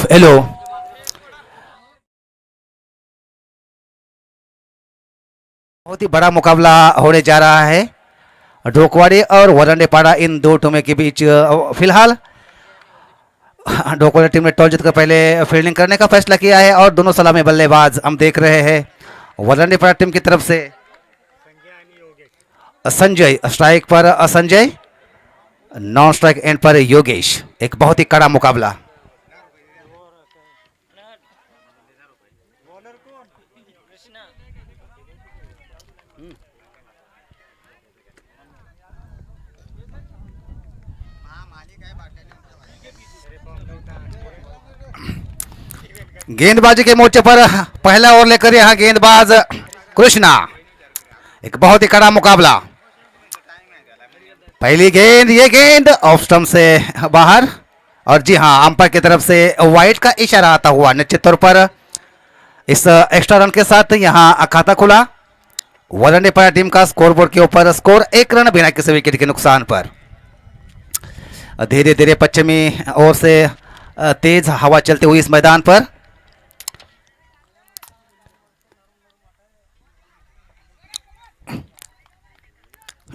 Hello. बहुत ही बड़ा मुकाबला होने जा रहा है ढोकवाड़ी और वरंडेपाड़ा इन दो टीमों के बीच। फिलहाल ढोकवाड़ी टीम ने टॉस जीतकर पहले फील्डिंग करने का फैसला किया है और दोनों सलामी बल्लेबाज हम देख रहे हैं। वरंडेपाड़ा टीम की तरफ से संजय स्ट्राइक पर, संजय नॉन स्ट्राइक एंड पर योगेश। एक बहुत ही कड़ा मुकाबला। गेंदबाजी के मोर्चे पर पहला ओवर लेकर यहां गेंदबाज कृष्णा। एक बहुत ही कड़ा मुकाबला। पहली गेंद, ये गेंद ऑफ स्टंप से बाहर और जी हां अंपायर की तरफ से वाइड का इशारा आता हुआ। निश्चित तौर पर इस एक्स्ट्रा रन के साथ यहां खाता खुला वरंडेपाड़ा टीम का। स्कोरबोर्ड के ऊपर स्कोर 1 रन बिना किसी विकेट के नुकसान पर। धीरे धीरे पश्चिमी ओर से तेज हवा चलती हुई इस मैदान पर।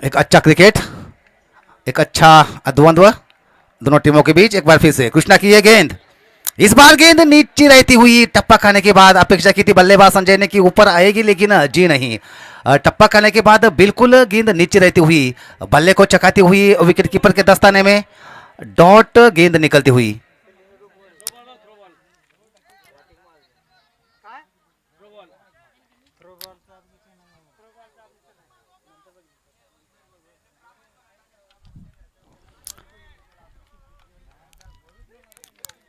एक अच्छा क्रिकेट, एक अच्छा द्वंद्व दोनों टीमों के बीच। एक बार फिर से कृष्णा की यह गेंद, इस बार गेंद नीचे रहती हुई। टप्पा खाने के बाद अपेक्षा की थी बल्लेबाज संजय ने कि ऊपर आएगी, लेकिन जी नहीं। टप्पा खाने के बाद बिल्कुल गेंद नीचे रहती हुई, बल्ले को चकाती हुई विकेट कीपर के दस्ताने में डॉट गेंद निकलती हुई।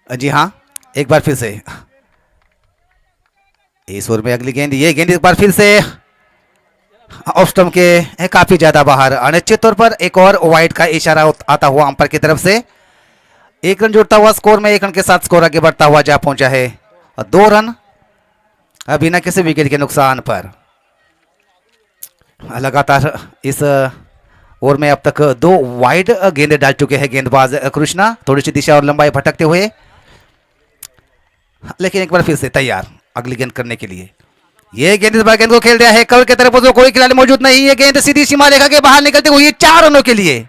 जी हाँ, एक बार फिर से इस ओवर में अगली गेंद, ये गेंद एक बार फिर से ऑफ स्टंप के काफी ज्यादा बाहर। अनिश्चित तौर पर एक और वाइड का इशारा आता हुआ अंपायर की तरफ से। 1 रन जुड़ता हुआ स्कोर में 1 रन के साथ स्कोर आगे बढ़ता हुआ जा पहुंचा है। 2 रन बिना किसी विकेट के नुकसान पर। लगातार इस ओवर में अब तक 2 वाइड गेंदें डाल चुके हैं गेंदबाज कृष्णा, थोड़ी सी दिशा और लंबाई भटकते हुए, लेकिन एक बार फिर से तैयार अगली गेंद करने के लिए। यह गेंद इस बार गेंद को खेल रहा है कवर की तरफ, तो कोई खिलाड़ी मौजूद नहीं। ये गेंद सीधी सीमा रेखा के बाहर निकलते हुए 4 रनों के लिए।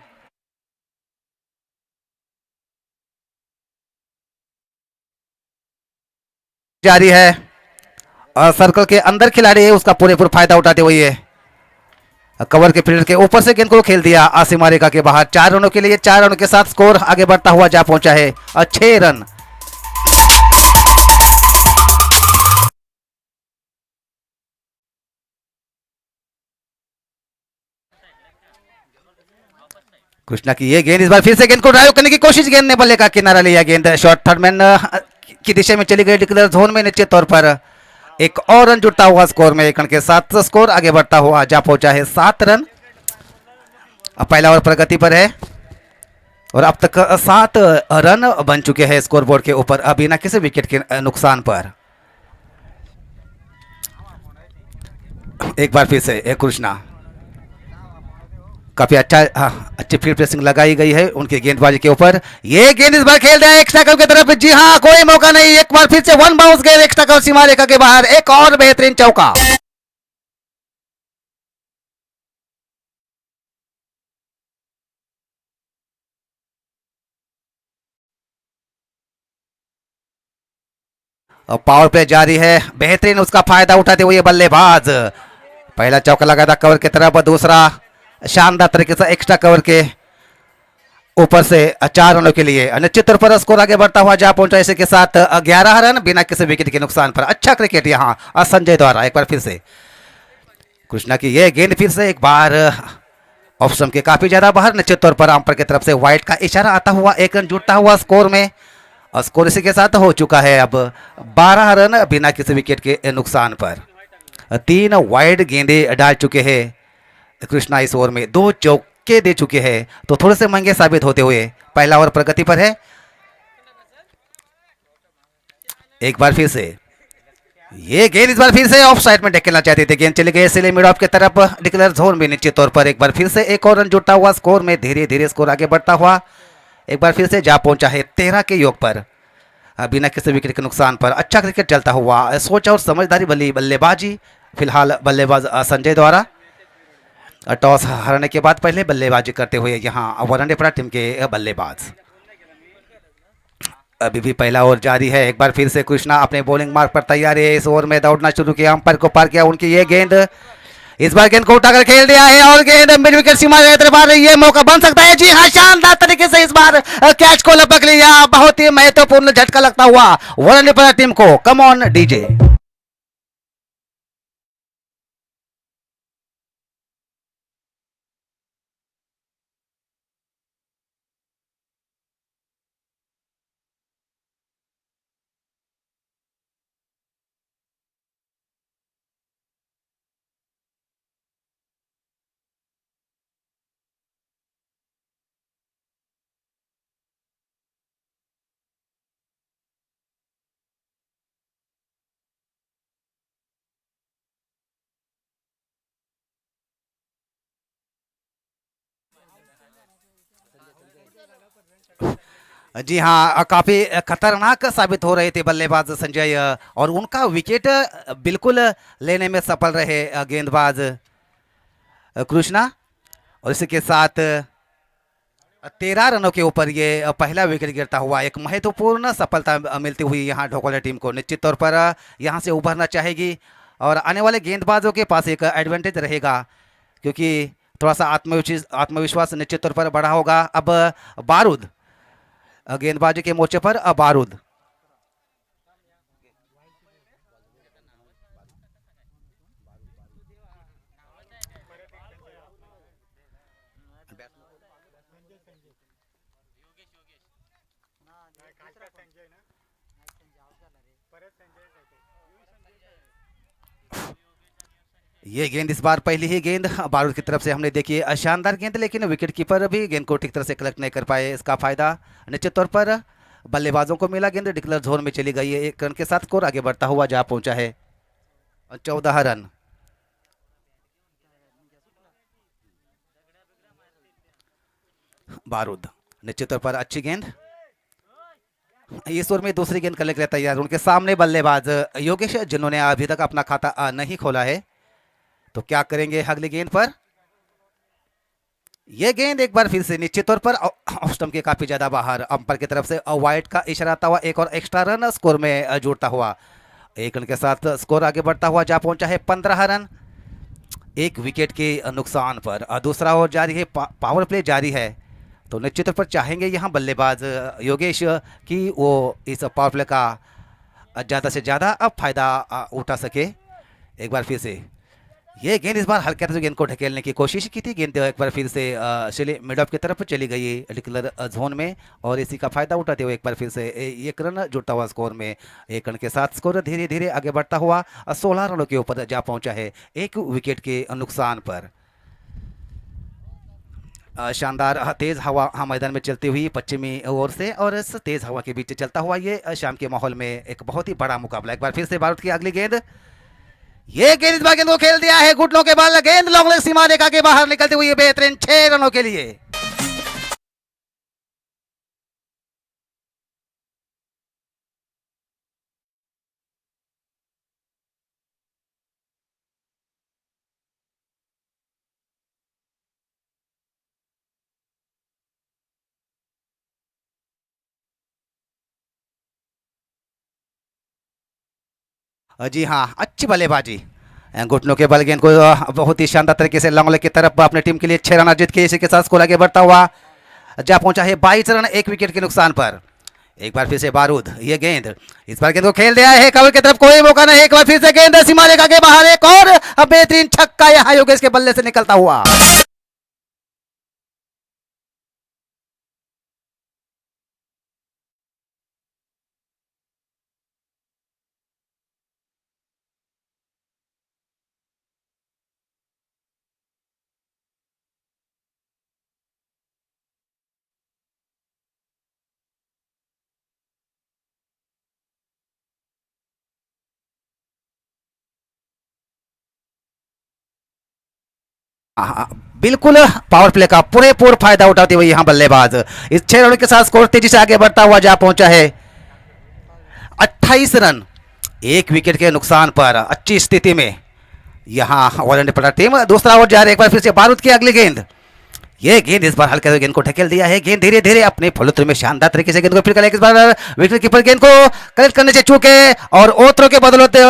जारी है और सर्कल के अंदर खिलाड़ी है उसका पूरेपूर फायदा उठाते हुए कवर के फील्ड के ऊपर से गेंद को खेल दिया सीमा रेखा के बाहर। 4 रनों के लिए। 4 रनों के साथ स्कोर आगे बढ़ता हुआ जा पहुंचा है। 6 रन। कृष्णा की ये गेंद, इस बार फिर से गेंद को ड्राइव करने की कोशिश, गेंद ने बल्ले का किनारा लिया। गेंद शॉर्ट थर्ड मैन की दिशा में चली गई डिक्लेयर जोन में। निश्चित तौर पर एक और रन जुड़ता हुआ स्कोर में 1 रन के साथ स्कोर आगे बढ़ता हुआ जा पहुंचा है 7 रन। अब पहला ओवर प्रगति पर है और अब तक 7 रन बन चुके हैं स्कोरबोर्ड के ऊपर बिना किसी विकेट के नुकसान पर। एक बार फिर से कृष्णा, काफी अच्छी फील्ड प्रेसिंग लगाई गई है उनकी गेंदबाजी के ऊपर। ये गेंद इस बार खेल रहा है एक्स्ट्रा कवर की तरफ। जी हां, कोई मौका नहीं। एक बार फिर से 1 बाउंस गेंद एक्स्ट्रा कवर सीमा रेखा के बाहर। एक और बेहतरीन चौका। और पावर प्ले जारी है, बेहतरीन उसका फायदा उठाते हुए बल्लेबाज। पहला चौका लगाया था कवर की तरफ, दूसरा शानदार तरीके से एक्स्ट्रा कवर के ऊपर से 4 रनों के लिए। निश्चित तौर पर स्कोर आगे बढ़ता हुआ जा पहुंचा इसी के साथ 11 रन बिना किसी विकेट के नुकसान पर। अच्छा क्रिकेट यहां संजय द्वारा। एक बार फिर से कृष्णा की यह गेंद फिर से एक बार ऑफ स्टंप के काफी ज्यादा बाहर। निश्चित तौर पर अंपायर की तरफ से वाइड का इशारा आता हुआ 1 रन जुड़ता हुआ स्कोर में और स्कोर इसी के साथ हो चुका है अब 12 रन बिना किसी विकेट के नुकसान पर। 3 वाइड गेंदे डाल चुके हैं कृष्णा इस ओवर में, 2 चौके दे चुके हैं, तो थोड़े से महंगे साबित होते हुए पहला ओवर प्रगति पर है। एक बार फिर से ये गेंद इस बार फिर से ऑफ साइड में ढकेलना चाहते थे, गेंद चली गई इसलिए मिड ऑफ की तरफ डिक्लेयर जोन में। निश्चित तौर पर एक बार फिर से एक और रन जुटा हुआ स्कोर में, धीरे धीरे स्कोर आगे बढ़ता हुआ एक बार फिर से जा पहुंचा है 13 के योग पर। बिना किसी विकेट के नुकसान पर अच्छा क्रिकेट चलता हुआ, सोच और समझदारी भली बल्लेबाजी फिलहाल बल्लेबाज संजय द्वारा टॉस हारने के बाद पहले बल्लेबाजी करते हुए यहाँ वनडे पड़ा टीम के बल्लेबाज। अभी भी पहला ओवर जारी है। एक बार फिर से कृष्णा अपने बॉलिंग मार्क पर तैयार है। इस ओवर में दौड़ना शुरू किया, अंपायर को पार किया, उनकी ये गेंद, इस बार गेंद को उठाकर खेल दिया है और गेंद मिड विकेट सीमा के तरफ आ रही है। मौका बन सकता है। जी हाँ, शानदार तरीके से इस बार कैच को लपक लिया। बहुत ही महत्वपूर्ण झटका लगता हुआ वनडे पड़ा टीम को। Come on DJ. जी हाँ, काफी खतरनाक साबित हो रहे थे बल्लेबाज संजय और उनका विकेट बिल्कुल लेने में सफल रहे गेंदबाज कृष्णा। और इसी के साथ 13 रनों के ऊपर ये पहला विकेट गिरता हुआ एक महत्वपूर्ण सफलता मिलती हुई यहाँ ढोकवाला टीम को। निश्चित तौर पर यहाँ से उभरना चाहेगी और आने वाले गेंदबाजों के पास एक एडवांटेज रहेगा, क्योंकि थोड़ा सा आत्मविश्वास निश्चित तौर पर बढ़ा होगा। अब बारूद गेंदबाजी के मोर्चे पर बारूद। ये गेंद इस बार पहली ही गेंद बारूद की तरफ से हमने देखी है, शानदार गेंद, लेकिन विकेट कीपर भी गेंद को ठीक तरह से कलेक्ट नहीं कर पाए। इसका फायदा निश्चित तौर पर बल्लेबाजों को मिला। गेंद डिक्लेयर जोन में चली गई है। एक रन के साथ स्कोर आगे बढ़ता हुआ जा पहुंचा है 14 रन। बारूद निश्चित तौर पर अच्छी गेंद, इस ओवर में दूसरी गेंद करने के लिए तैयार। उनके सामने बल्लेबाज योगेश, जिन्होंने अभी तक अपना खाता नहीं खोला है, तो क्या करेंगे अगली गेंद पर। यह गेंद एक बार फिर से निश्चित तौर पर ऑफ स्टंप के काफी ज्यादा बाहर। अंपायर की तरफ से वाइड का इशारा आता हुआ एक और एक्स्ट्रा रन स्कोर में जुड़ता हुआ। एक रन के साथ स्कोर आगे बढ़ता हुआ जा पहुंचा है 15 रन, एक विकेट के नुकसान पर। दूसरा ओवर जारी है, पावर प्ले जारी है, तो निश्चित तौर पर चाहेंगे यहाँ बल्लेबाज योगेश कि वो इस पावर प्ले का ज़्यादा से ज़्यादा अब फायदा उठा सके। एक बार फिर से ये गेंद, इस बार हल्के से गेंद को ढकेलने की कोशिश की थी। गेंद एक बार फिर से मिड ऑफ की तरफ चली गई डिक्लेयर जोन में, और इसी का फायदा उठाते हुए एक बार फिर से एक रन जुड़ता हुआ स्कोर में। एक रन के साथ स्कोर धीरे धीरे आगे बढ़ता हुआ 16 रनों के ऊपर जा पहुंचा है, एक विकेट के नुकसान पर। शानदार तेज हवा मैदान में चलती हुई पश्चिमी ओर से, और इस तेज हवा के बीच चलता हुआ ये शाम के माहौल में एक बहुत ही बड़ा मुकाबला। एक बार फिर से बारूद की अगली गेंद, ये गेंद इस बार गेंद को खेल दिया है घुटनों के बल। गेंद लॉन्ग लेग सीमा रेखा के बाहर निकलती हुई बेहतरीन 6 रनों के लिए। जी हाँ, अच्छी बल्लेबाजी, घुटनों के बल गेंद को बहुत ही शानदार तरीके से लॉन्ग लेग की तरफ अपने टीम के लिए 6 रन अर्जित किए। इसी के साथ स्कोर आगे बढ़ता हुआ जा पहुंचा है 22 रन, एक विकेट के नुकसान पर। एक बार फिर से बारूद, ये गेंद इस बार गेंद को खेल दिया है कवर की तरफ, कोई मौका नहीं। एक बार फिर से गेंद सीमा रेखा के बाहर, एक और बेहतरीन छक्का यहाँ योगेश के बल्ले से निकलता हुआ। बिल्कुल पावर प्ले का पूरेपूर फायदा उठाते हुए यहाँ बल्लेबाज इस 6 रनों के साथ स्कोर तेजी से आगे बढ़ता हुआ जा पहुंचा है 28 रन, एक विकेट के नुकसान पर अच्छी स्थिति में यहाँ ऑल पड़ा टीम। दूसरा ओवर जा रहा है, एक बार फिर से बारूद की अगली गेंद। ये गेंद इस बार हल्के गेंद को ढकेल दिया है। गेंद धीरे धीरे अपने फॉलोथ्रू में शानदार तरीके से गेंद को फिर करें। इस बार विकेट कीपर गेंद को कलेक्ट करने से चूके और ओथ्रो के बदलते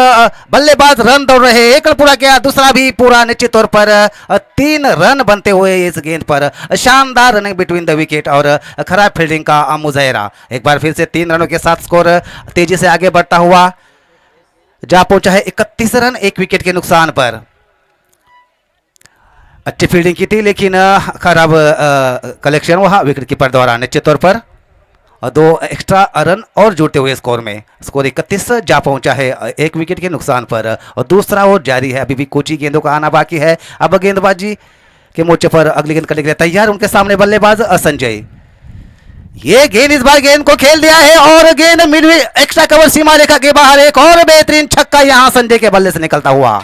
बल्लेबाज रन दौड़ रहे। एक रन पूरा किया, दूसरा भी पूरा निश्चित तौर पर 3 रन बनते हुए इस गेंद पर शानदार रनिंग बिटवीन द विकेट और खराब फील्डिंग का मुजाहरा। एक बार फिर से 3 रनों के साथ स्कोर तेजी से आगे बढ़ता हुआ जा पहुंचा है 31 रन, एक विकेट के नुकसान पर। अच्छी फील्डिंग की थी लेकिन खराब कलेक्शन वहाँ विकेट कीपर द्वारा निश्चित तौर पर। और 2 एक्स्ट्रा रन और जुड़ते हुए स्कोर में स्कोर 31 जा पहुंचा है एक विकेट के नुकसान पर। और दूसरा ओवर जारी है, अभी भी कुछ ही गेंदों का आना बाकी है। अब गेंदबाजी के मोर्चे पर अगली गेंद करने के लिए तैयार, उनके सामने बल्लेबाज संजय। ये गेंद इस बार गेंद को खेल दिया है और गेंद मिड एक्स्ट्रा कवर सीमा रेखा के बाहर। एक और बेहतरीन छक्का यहां संजय के बल्ले से निकलता हुआ।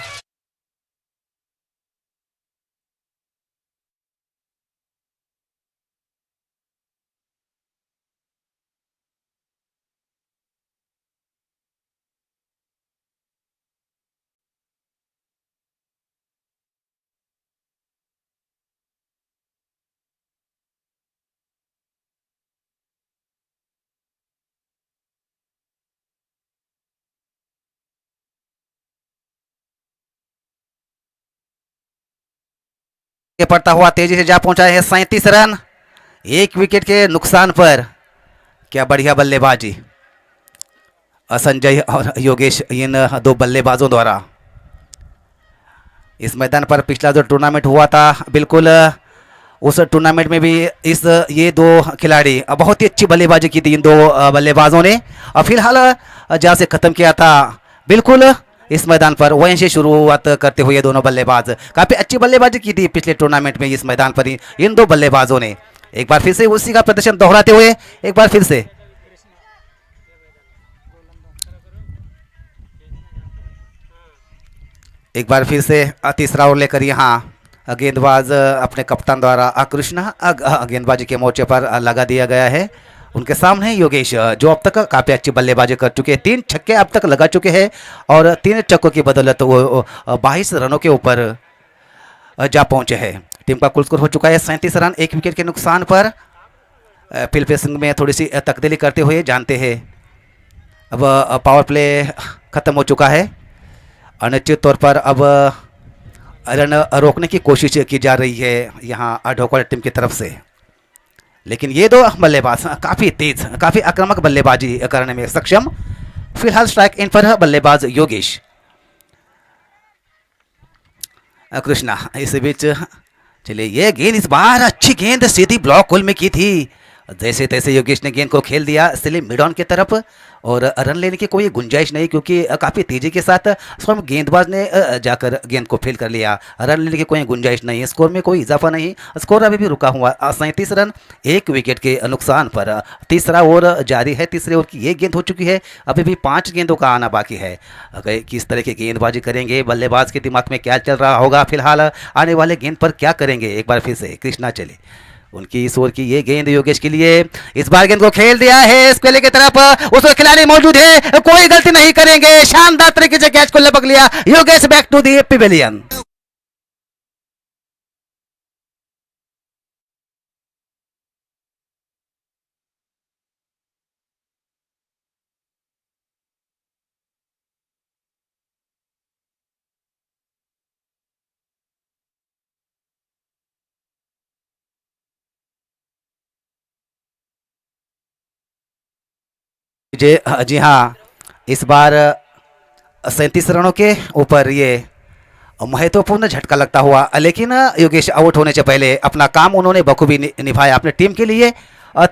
पड़ता हुआ तेजी से जा पहुंचा है 37 रन, एक विकेट के नुकसान पर। क्या बढ़िया बल्लेबाजी संजय और योगेश, इन 2 बल्लेबाजों द्वारा। इस मैदान पर पिछला जो टूर्नामेंट हुआ था, बिल्कुल उस टूर्नामेंट में भी ये 2 खिलाड़ी बहुत ही अच्छी बल्लेबाजी की थी इन 2 बल्लेबाजों ने। और फिलहाल जहाँ से खत्म किया था, बिल्कुल इस मैदान पर वहीं से शुरुआत करते हुए दोनों बल्लेबाज काफी अच्छी बल्लेबाजी की थी पिछले टूर्नामेंट में। इस मैदान पर ही इन 2 बल्लेबाजों ने एक बार फिर से उसी का प्रदर्शन दोहराते हुए एक बार फिर से तीसरा ओवर लेकर यहाँ गेंदबाज अपने कप्तान द्वारा कृष्णा गेंदबाजी के मोर्चे पर लगा दिया गया है। उनके सामने योगेश, जो अब तक काफ़ी अच्छी बल्लेबाजी कर चुके हैं, 3 छक्के अब तक लगा चुके हैं और 3 छक्कों की बदौलत वो 22 रनों के ऊपर जा पहुंचे हैं। टीम का कुल स्कोर हो चुका है 37 रन, एक विकेट के नुकसान पर। फील्ड पेसिंग में थोड़ी सी तब्दीली करते हुए जानते हैं, अब पावर प्ले खत्म हो चुका है। अनिश्चित तौर पर अब रन रोकने की कोशिश की जा रही है यहाँ ढोकवाड़ा टीम की तरफ से, लेकिन ये 2 बल्लेबाज काफ़ी तेज, काफ़ी आक्रामक बल्लेबाजी करने में सक्षम। फिलहाल स्ट्राइक इन पर बल्लेबाज योगेश। कृष्णा इस बीच, चलिए ये गेंद इस बार अच्छी गेंद सीधी ब्लॉक होल में की थी। जैसे तैसे योगेश ने गेंद को खेल दिया स्लिम मिड ऑन की तरफ और रन लेने की कोई गुंजाइश नहीं, क्योंकि काफ़ी तेजी के साथ स्वयं गेंदबाज ने जाकर गेंद को फेल कर लिया। रन लेने की कोई गुंजाइश नहीं, स्कोर में कोई इजाफा नहीं, स्कोर अभी भी रुका हुआ 37 रन, एक विकेट के नुकसान पर। तीसरा ओवर जारी है, तीसरे ओवर की ये गेंद हो चुकी है, अभी भी 5 गेंदों का आना बाकी है। अगर किस तरह की गेंदबाजी करेंगे, बल्लेबाज के दिमाग में क्या चल रहा होगा, फिलहाल आने वाले गेंद पर क्या करेंगे। एक बार फिर से कृष्णा चले, उनकी इस ओवर की ये गेंद योगेश के लिए। इस बार गेंद को खेल दिया है इस पहले की तरफ, उसमें खिलाड़ी मौजूद है, कोई गलती नहीं करेंगे, शानदार तरीके से कैच को लपक लिया Yogesh. Back to the pavilion. जी हाँ, इस बार 37 रनों के ऊपर ये महत्वपूर्ण झटका लगता हुआ, लेकिन योगेश आउट होने से पहले अपना काम उन्होंने बखूबी निभाया अपने टीम के लिए।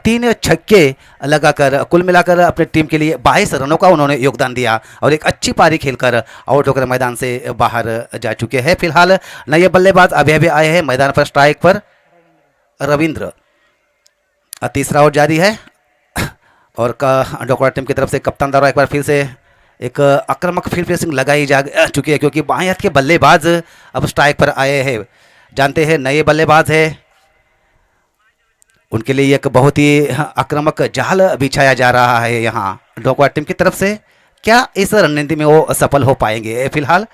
3 छक्के लगाकर कुल मिलाकर अपने टीम के लिए 22 रनों का उन्होंने योगदान दिया और एक अच्छी पारी खेलकर आउट होकर मैदान से बाहर जा चुके हैं। फिलहाल नए बल्लेबाज अभी अभी आए हैं मैदान पर, स्ट्राइक पर रविंद्र। तीसरा ओवर जारी है और ढोकवाड़ा टीम की तरफ से कप्तान द्वारा एक बार फिर से एक आक्रामक फील्ड प्रेसिंग लगाई जा चुकी है, क्योंकि बाएं हाथ के बल्लेबाज अब स्ट्राइक पर आए हैं। जानते हैं नए बल्लेबाज है, उनके लिए एक बहुत ही आक्रामक जाल बिछाया जा रहा है यहाँ ढोकवा टीम की तरफ से। क्या इस रणनीति में वो सफल हो पाएंगे फिलहाल?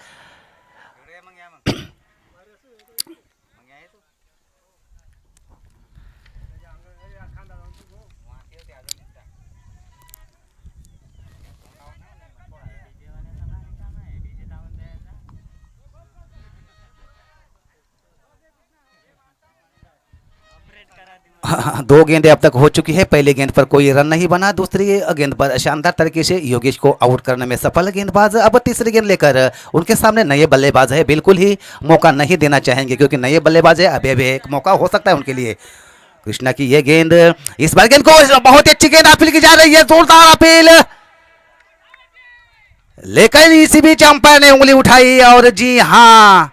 दो गेंदें अब तक हो चुकी है। पहली गेंद पर कोई रन नहीं बना, दूसरी गेंद पर शानदार तरीके से योगेश को आउट करने में सफल गेंदबाज। अब तीसरी गेंद लेकर उनके सामने नए बल्लेबाज है, बिल्कुल ही मौका नहीं देना चाहेंगे क्योंकि नए बल्लेबाज है, अभी अभी एक मौका हो सकता है उनके लिए। कृष्णा की ये गेंद, इस बार गेंद को बहुत ही अच्छी गेंद अपील की जा रही है, जोरदार अपील, लेकिन इसी बीच अंपायर ने उंगली उठाई और जी हाँ,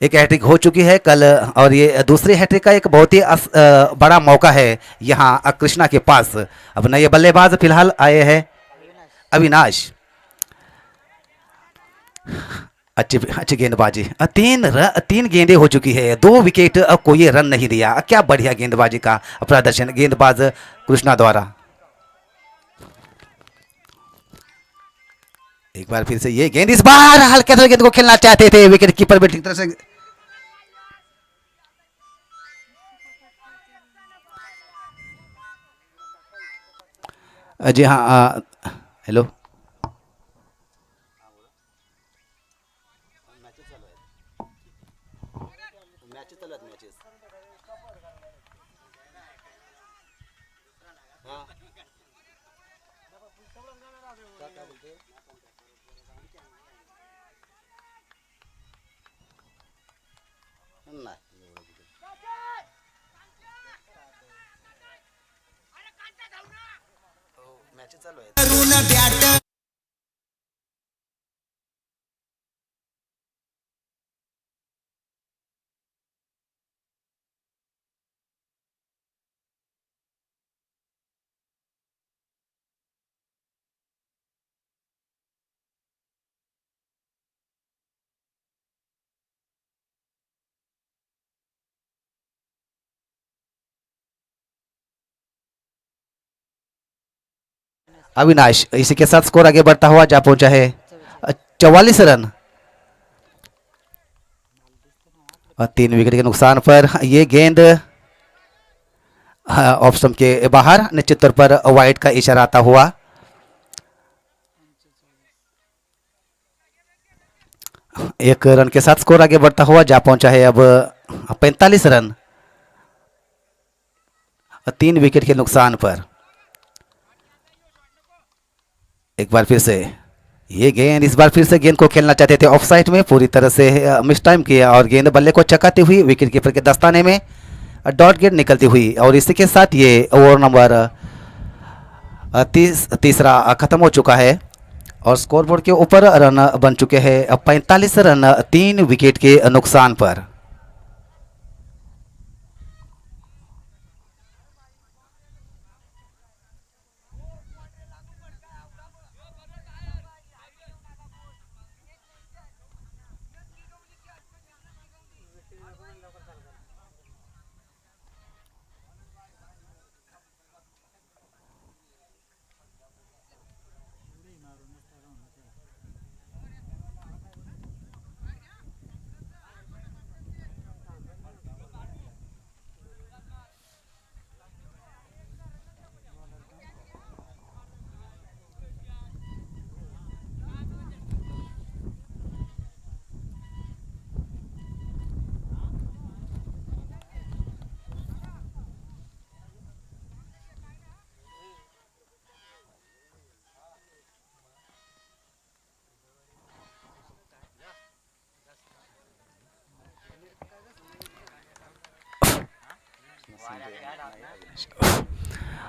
एक हैट्रिक हो चुकी है कल, और ये दूसरी हैट्रिक का एक बहुत ही बड़ा मौका है यहाँ कृष्णा के पास। अब नए बल्लेबाज फिलहाल आए हैं, अविनाश। अच्छी अच्छी गेंदबाजी, तीन गेंदें हो चुकी है, दो विकेट, कोई रन नहीं दिया। क्या बढ़िया गेंदबाजी का प्रदर्शन गेंदबाज कृष्णा द्वारा। एक बार फिर से ये गेंद, इस बार हल्के से गेंद को खेलना चाहते थे विकेट कीपर भी ठीक तरह से। जी हाँ, हेलो। अविनाश इसी के साथ स्कोर आगे बढ़ता हुआ जा पहुंचा है 44 रन, और 3 विकेट के नुकसान पर ये गेंद ऑफ स्टंप के बाहर, निश्चित तौर पर वाइड का इशारा आता हुआ। एक रन के साथ स्कोर आगे बढ़ता हुआ जा पहुंचा है अब 45 रन, 3 विकेट के नुकसान पर। एक बार फिर से ये गेंद, इस बार फिर से गेंद को खेलना चाहते थे ऑफ साइड में, पूरी तरह से मिस टाइम किया और गेंद बल्ले को चकाती हुई विकेट कीपर के दस्ताने में डॉट गेंद निकलती हुई, और इसी के साथ ये ओवर नंबर तीसरा खत्म हो चुका है और स्कोरबोर्ड के ऊपर रन बन चुके हैं 45 रन, 3 विकेट के नुकसान पर।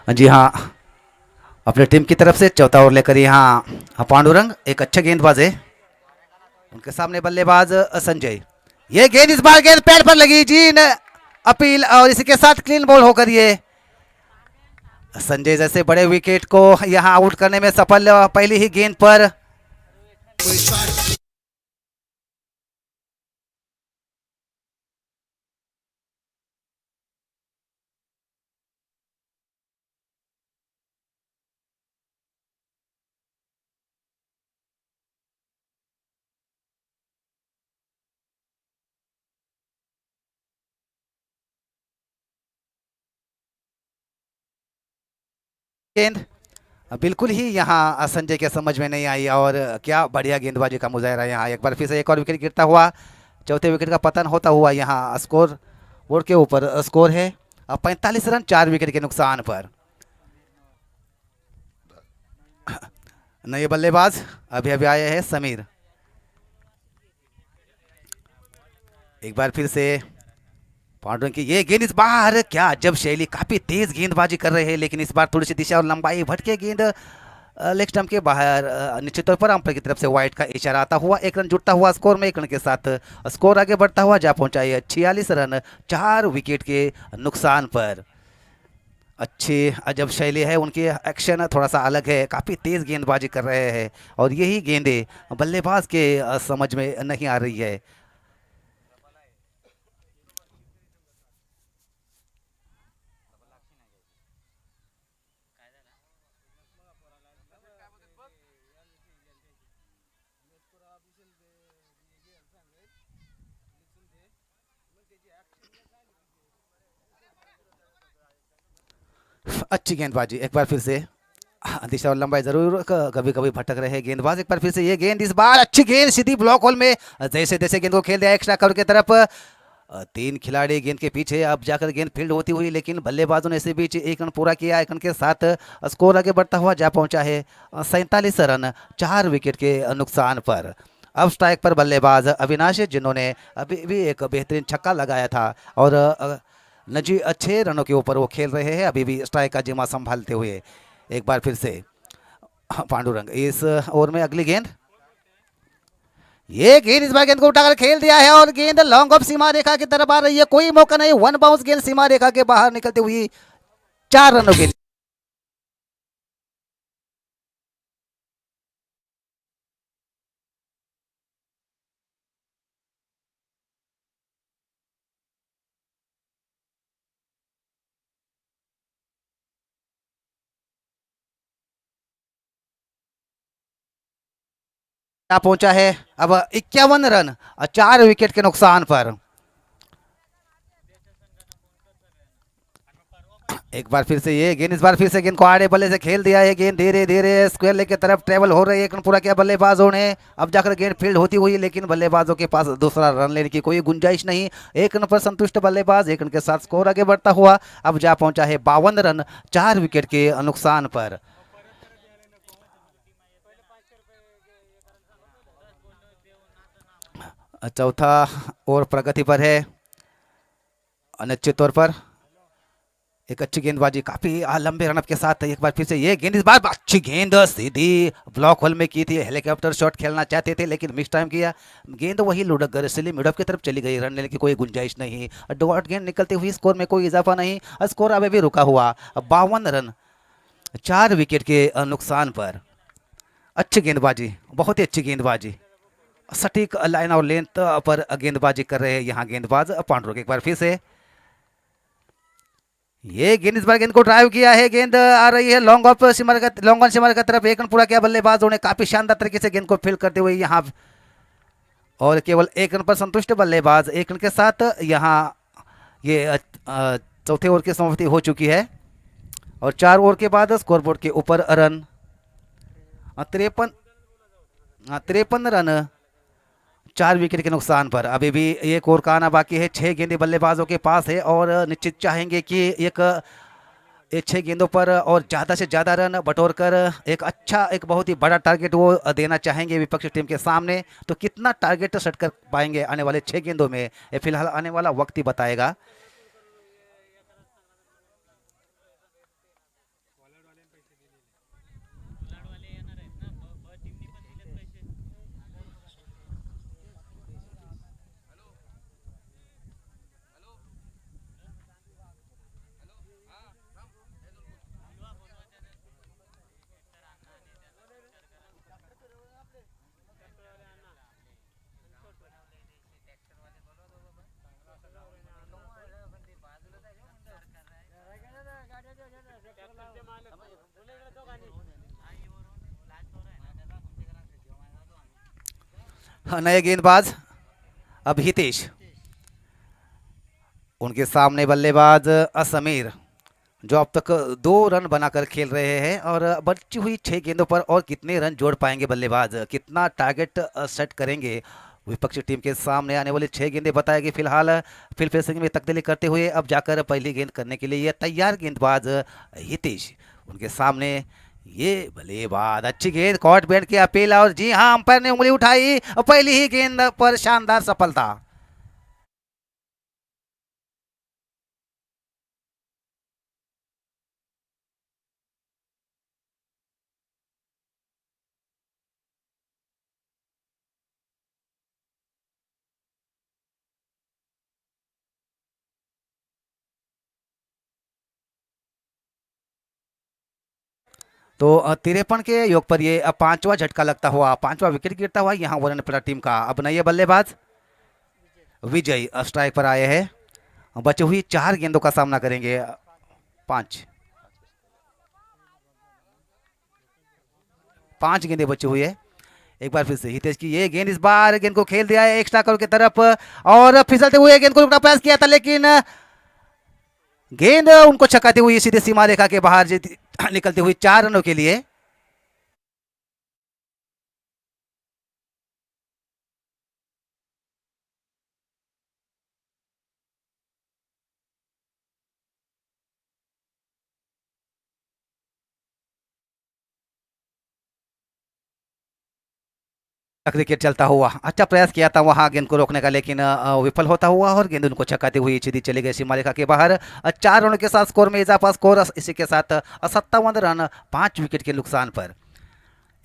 जी हाँ, अपने टीम की तरफ से चौथा ओवर लेकर यहाँ पांडुरंग एक अच्छा गेंदबाज है। उनके सामने बल्लेबाज संजय। ये गेंद इस बार गेंद पैड पर लगी जी न अपील और इसी के साथ क्लीन बॉल होकर ये संजय जैसे बड़े विकेट को यहाँ आउट करने में सफल पहली ही गेंद पर। गेंद बिल्कुल ही यहाँ संजय के समझ में नहीं आई और क्या बढ़िया गेंदबाजी का मुजाहरा यहाँ। एक बार फिर से एक और विकेट गिरता हुआ, चौथे विकेट का पतन होता हुआ यहाँ स्कोर बोर्ड के ऊपर स्कोर है 45 रन 4 विकेट के नुकसान पर। नए बल्लेबाज अभी अभी आए हैं समीर। एक बार फिर से पांडुरंग की ये गेंद इस बार क्या अजब शैली, काफी तेज गेंदबाजी कर रहे हैं लेकिन इस बार थोड़ी सी दिशा और लंबाई भटके गेंद लेग स्टंप के बाहर। निश्चित तौर पर अंपायर की तरफ से वाइट का इशारा आता हुआ एक रन जुटता हुआ स्कोर में, एक रन के साथ स्कोर आगे बढ़ता हुआ जा पहुंचा है 46 रन 4 विकेट के नुकसान पर। अच्छी अजब शैली है उनकी, एक्शन थोड़ा सा अलग है, काफ़ी तेज़ गेंदबाजी कर रहे हैं और यही गेंदें बल्लेबाज के समझ में नहीं आ रही है। अच्छी गेंदबाजी एक बार फिर से, दिशा और लंबाई जरूर कभी कभी भटक रहे हैं गेंदबाज। एक बार फिर से ये गेंद इस बार अच्छी गेंद सीधी ब्लॉक होल में, जैसे जैसे गेंद को खेल दिया एक्स्ट्रा कवर की तरफ। तीन खिलाड़ी गेंद के पीछे, अब जाकर गेंद फील्ड होती हुई लेकिन बल्लेबाजों ने इसी बीच एक रन पूरा किया। एक रन के साथ स्कोर आगे बढ़ता हुआ जा पहुंचा है 47 रन 4 विकेट के नुकसान पर। अब स्ट्राइक पर बल्लेबाज अविनाश जिन्होंने अभी भी एक बेहतरीन छक्का लगाया था और नजी अच्छे रनों के ऊपर वो खेल रहे हैं अभी भी स्ट्राइक का जिम्मा संभालते हुए। एक बार फिर से पांडुरंग इस ओवर में अगली गेंद, ये गेंद इस बार गेंद को उठाकर खेल दिया है और गेंद लॉन्ग ऑफ सीमा रेखा की तरफ आ रही है, कोई मौका नहीं, वन बाउंस गेंद सीमा रेखा के बाहर निकलती हुई 4 रनों के लिए। पहुंचा है अब 51 रन 4 विकेट के नुकसान पर। एक बार फिर से ये गेंद इस बार फिर से गेंद को आड़े बल्ले से खेल दिया है, गेंद धीरे धीरे स्क्वायर लेग की तरफ ट्रेवल हो रही है। एक रन पूरा किया बल्लेबाजों ने, अब जाकर गेंद फील्ड होती हुई लेकिन बल्लेबाजों के पास दूसरा रन लेने की कोई गुंजाइश नहीं। एक रन पर संतुष्ट बल्लेबाज, एक रन के साथ स्कोर आगे बढ़ता हुआ अब जा पहुंचा है 52 रन 4 विकेट के नुकसान पर। चौथा ओवर प्रगति पर है, अनिश्चित तौर पर एक अच्छी गेंदबाजी काफी लंबे रनअप के साथ। एक बार फिर से ये गेंद इस बार अच्छी गेंद सीधी ब्लॉक होल में की थी, हेलीकॉप्टर शॉट खेलना चाहते थे लेकिन मिस टाइम किया, गेंद वही लुढ़क कर सिली मिडअप की तरफ चली गई, रन लेने की कोई गुंजाइश नहीं। डॉट गेंद निकलती हुई स्कोर में कोई इजाफा नहीं, स्कोर अभी भी रुका हुआ 52 रन 4 विकेट के नुकसान पर। अच्छी गेंदबाजी, बहुत ही अच्छी गेंदबाजी, सटीक लाइन और लेंथ पर गेंदबाजी कर रहे हैं यहाँ गेंदबाज पांडुरंग। एक बार फिर से ये गेंद इस बार गेंद को ड्राइव किया है, गेंद आ रही है लॉन्ग ऑफ सीमा का, लॉन्ग ऑन सीमा की तरफ। एक रन पूरा किया बल्लेबाजों ने काफी शानदार तरीके से गेंद को फील्ड करते हुए यहाँ, और केवल एक रन पर संतुष्ट बल्लेबाज। एक रन के साथ यहाँ ये चौथे ओवर की समाप्ति हो चुकी है और 4 ओवर के बाद स्कोरबोर्ड के ऊपर रन 53 रन 4 विकेट के नुकसान पर। अभी भी एक ओवर का आना बाकी है, 6 गेंदें बल्लेबाजों के पास है और निश्चित चाहेंगे कि एक 6 गेंदों पर और ज़्यादा से ज़्यादा रन बटोर कर एक अच्छा, एक बहुत ही बड़ा टारगेट वो देना चाहेंगे विपक्षी टीम के सामने। तो कितना टारगेट सेट कर पाएंगे आने वाले 6 गेंदों में, ये फिलहाल आने वाला वक्त ही बताएगा। नए गेंदबाज अब हितेश, उनके सामने बल्लेबाज असमीर, जो अब तक 2 रन बनाकर खेल रहे हैं और बची हुई 6 गेंदों पर और कितने रन जोड़ पाएंगे बल्लेबाज, कितना टारगेट सेट करेंगे विपक्षी टीम के सामने आने वाली 6 गेंदें बताएगी। फिलहाल फील्ड फेसिंग में तब्दीली करते हुए अब जाकर पहली गेंद करने के लिए ये तैयार गेंदबाज हितेश, उनके सामने ये बल्लेबाज, अच्छी गेंद, कॉट बैंड की अपील और जी हाँ अंपायर ने उंगली उठाई और पहली ही गेंद पर शानदार सफलता। तो 53 के योग पर ये अब पांचवा झटका लगता हुआ, पांचवा विकेट गिरता हुआ यहाँ वरुणपरा टीम का। अब नए बल्लेबाज विजय स्ट्राइक पर आए हैं, बची हुई 4 गेंदों का सामना करेंगे। 5 गेंदें बची हुई है। एक बार फिर से हितेश की ये गेंद, इस बार गेंद को खेल दिया है एक्स्ट्रा कवर की तरफ और फिसलते हुए गेंद को रुकना प्रयास किया था, लेकिन गेंद उनको छकाती हुई सीधे सीमा रेखा के बाहर निकलती हुई 4 रनों के लिए। क्रिकेट चलता हुआ, अच्छा प्रयास किया था वहां गेंद को रोकने का, लेकिन विफल होता हुआ और गेंद उनको छकाती हुई सीधी चली गई सीमा रेखा के बाहर। 4 रनों के साथ स्कोर में इजाफा, स्कोर इसी के साथ 57 रन 5 विकेट के नुकसान पर।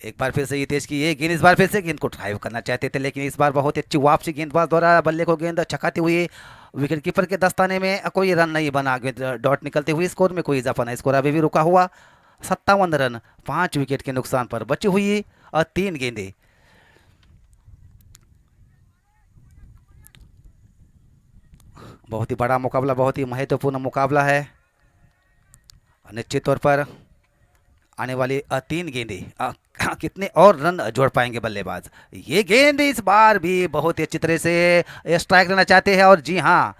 एक बार फिर से हितेश की ये गेंद, इस बार फिर से गेंद को ड्राइव करना चाहते थे, लेकिन इस बार बहुत अच्छी वापसी गेंदबाज द्वारा बल्ले को गेंद छकाती हुई विकेट कीपर के दस्ताने में कोई रन नहीं बना, गेंद डॉट निकलते हुए स्कोर में कोई इजाफा नहीं, स्कोर अभी भी रुका हुआ 57 रन 5 विकेट के नुकसान पर। बची हुई 3 गेंदें। बहुत ही बड़ा मुकाबला, बहुत ही महत्वपूर्ण मुकाबला है। निश्चित तौर पर आने वाली 3 गेंदें कितने और रन जोड़ पाएंगे बल्लेबाज। ये गेंद इस बार भी बहुत ही अच्छी तरह से स्ट्राइक लेना चाहते हैं और जी हाँ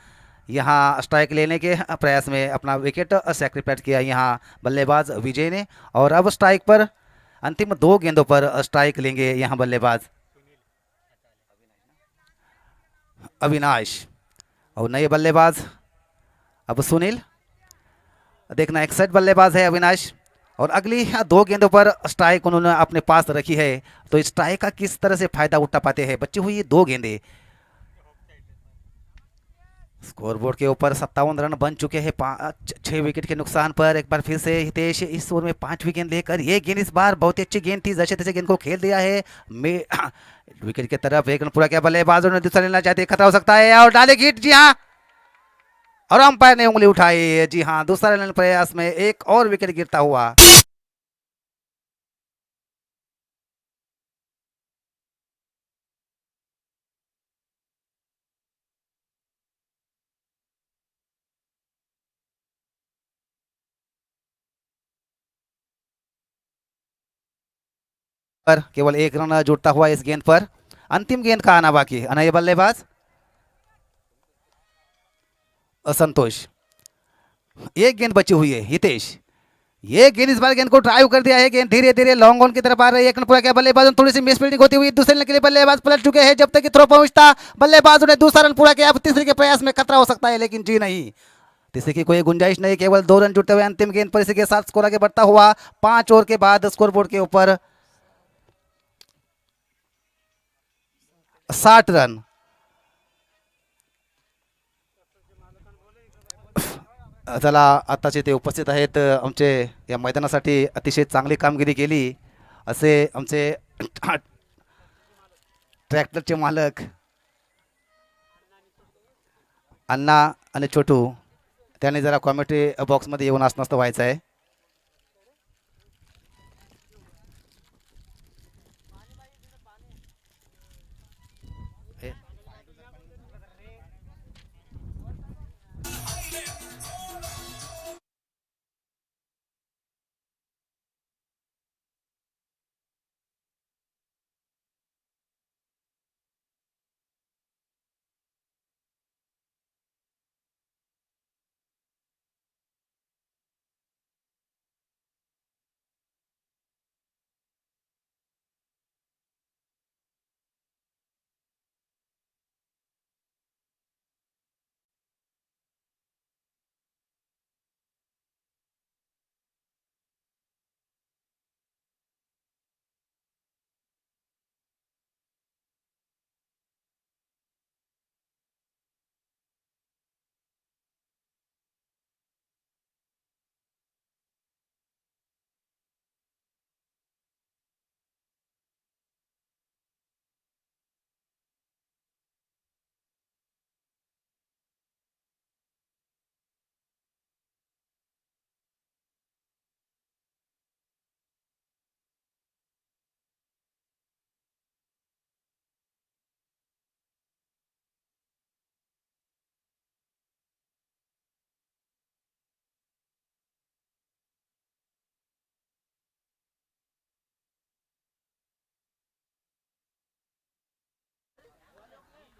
यहाँ स्ट्राइक लेने के प्रयास में अपना विकेट सैक्रिफाइस किया यहाँ बल्लेबाज विजय ने, और अब स्ट्राइक पर अंतिम 2 गेंदों पर स्ट्राइक लेंगे यहाँ बल्लेबाज अविनाश और नए बल्लेबाज अब सुनील। देखना एक सेट बल्लेबाज है अविनाश, और अगली 2 गेंदों पर स्ट्राइक उन्होंने अपने पास रखी है, तो स्ट्राइक का किस तरह से फायदा उठा पाते हैं। बची हुई 2 गेंदें, स्कोरबोर्ड के ऊपर 57 रन बन चुके हैं 6 विकेट के नुकसान पर। एक बार फिर से हितेश इस ओवर में 5वीं गेंद लेकर, ये गेंद इस बार बहुत ही अच्छी गेंद थी, जैसे तैसे गेंद को खेल दिया है विकेट की तरफ। 1 रन पूरा किया, बल्लेबाजों ने दूसरा लेना चाहते, खतरा हो सकता है और डाले हिट, जी हाँ, और अंपायर ने उंगली उठाई, जी हाँ, दूसरा लेने प्रयास में एक और विकेट गिरता हुआ। पर केवल 1 रन जुड़ता हुआ इस गेंद पर। अंतिम गेंद का आना बाकी, नए बल्लेबाज असंतोष। एक गेंद बची हुई है हितेश, ये गेंद इस बार गेंद को ड्राइव कर दिया है, गेंद धीरे धीरे लॉन्ग ऑन की तरफ आ रही है। 1 रन पूरा किया, बल्लेबाज थोड़ी सी मिस फील्डिंग होती हुई दूसरे के लिए बल्लेबाज पलट चुके हैं, जब तक कि थ्रो पहुंचता बल्लेबाजों ने दूसरा रन पूरा किया। अब तीसरे के प्रयास में खतरा हो सकता है, लेकिन जी नहीं, तीसरे की कोई गुंजाइश नहीं, केवल 2 रन जुड़ते हुए अंतिम गेंद पर। इसी के साथ स्कोर आगे बढ़ता हुआ 5 ओवर के बाद स्कोरबोर्ड के ऊपर 60 रन। चला आताचे ते उपस्थित आहेत, आमचे या मैदानासाठी अतिशय चांगली कामगिरी केली असे आमचे ट्रॅक्टरचे मालक अण्णा आणि छोटू, त्याने जरा कॉमेंट्री बॉक्समध्ये येऊन असं व्हायचं आहे.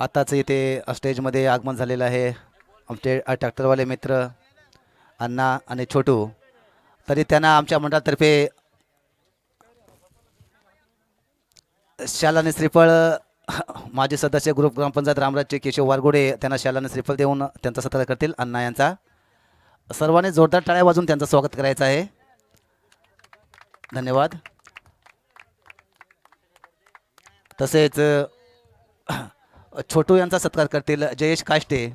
आताच इथे स्टेजमध्ये आगमन झालेलं आहे आमचे ट्रॅक्टरवाले मित्र अण्णा आणि छोटू. तरी त्यांना आमच्या मंडळातर्फे शालाने श्रीफळ माजी सदस्य ग्रुप ग्रामपंचायत रामराजचे केशव वारगोडे त्यांना शालाने श्रीफळ देऊन त्यांचा सत्कार करतील. अण्णा यांचा सर्वांनी जोरदार टाळ्या वाजवून त्यांचं स्वागत करायचं आहे. धन्यवाद. तसेच छोटू यांचा सत्कार करतील जयेश काष्टे.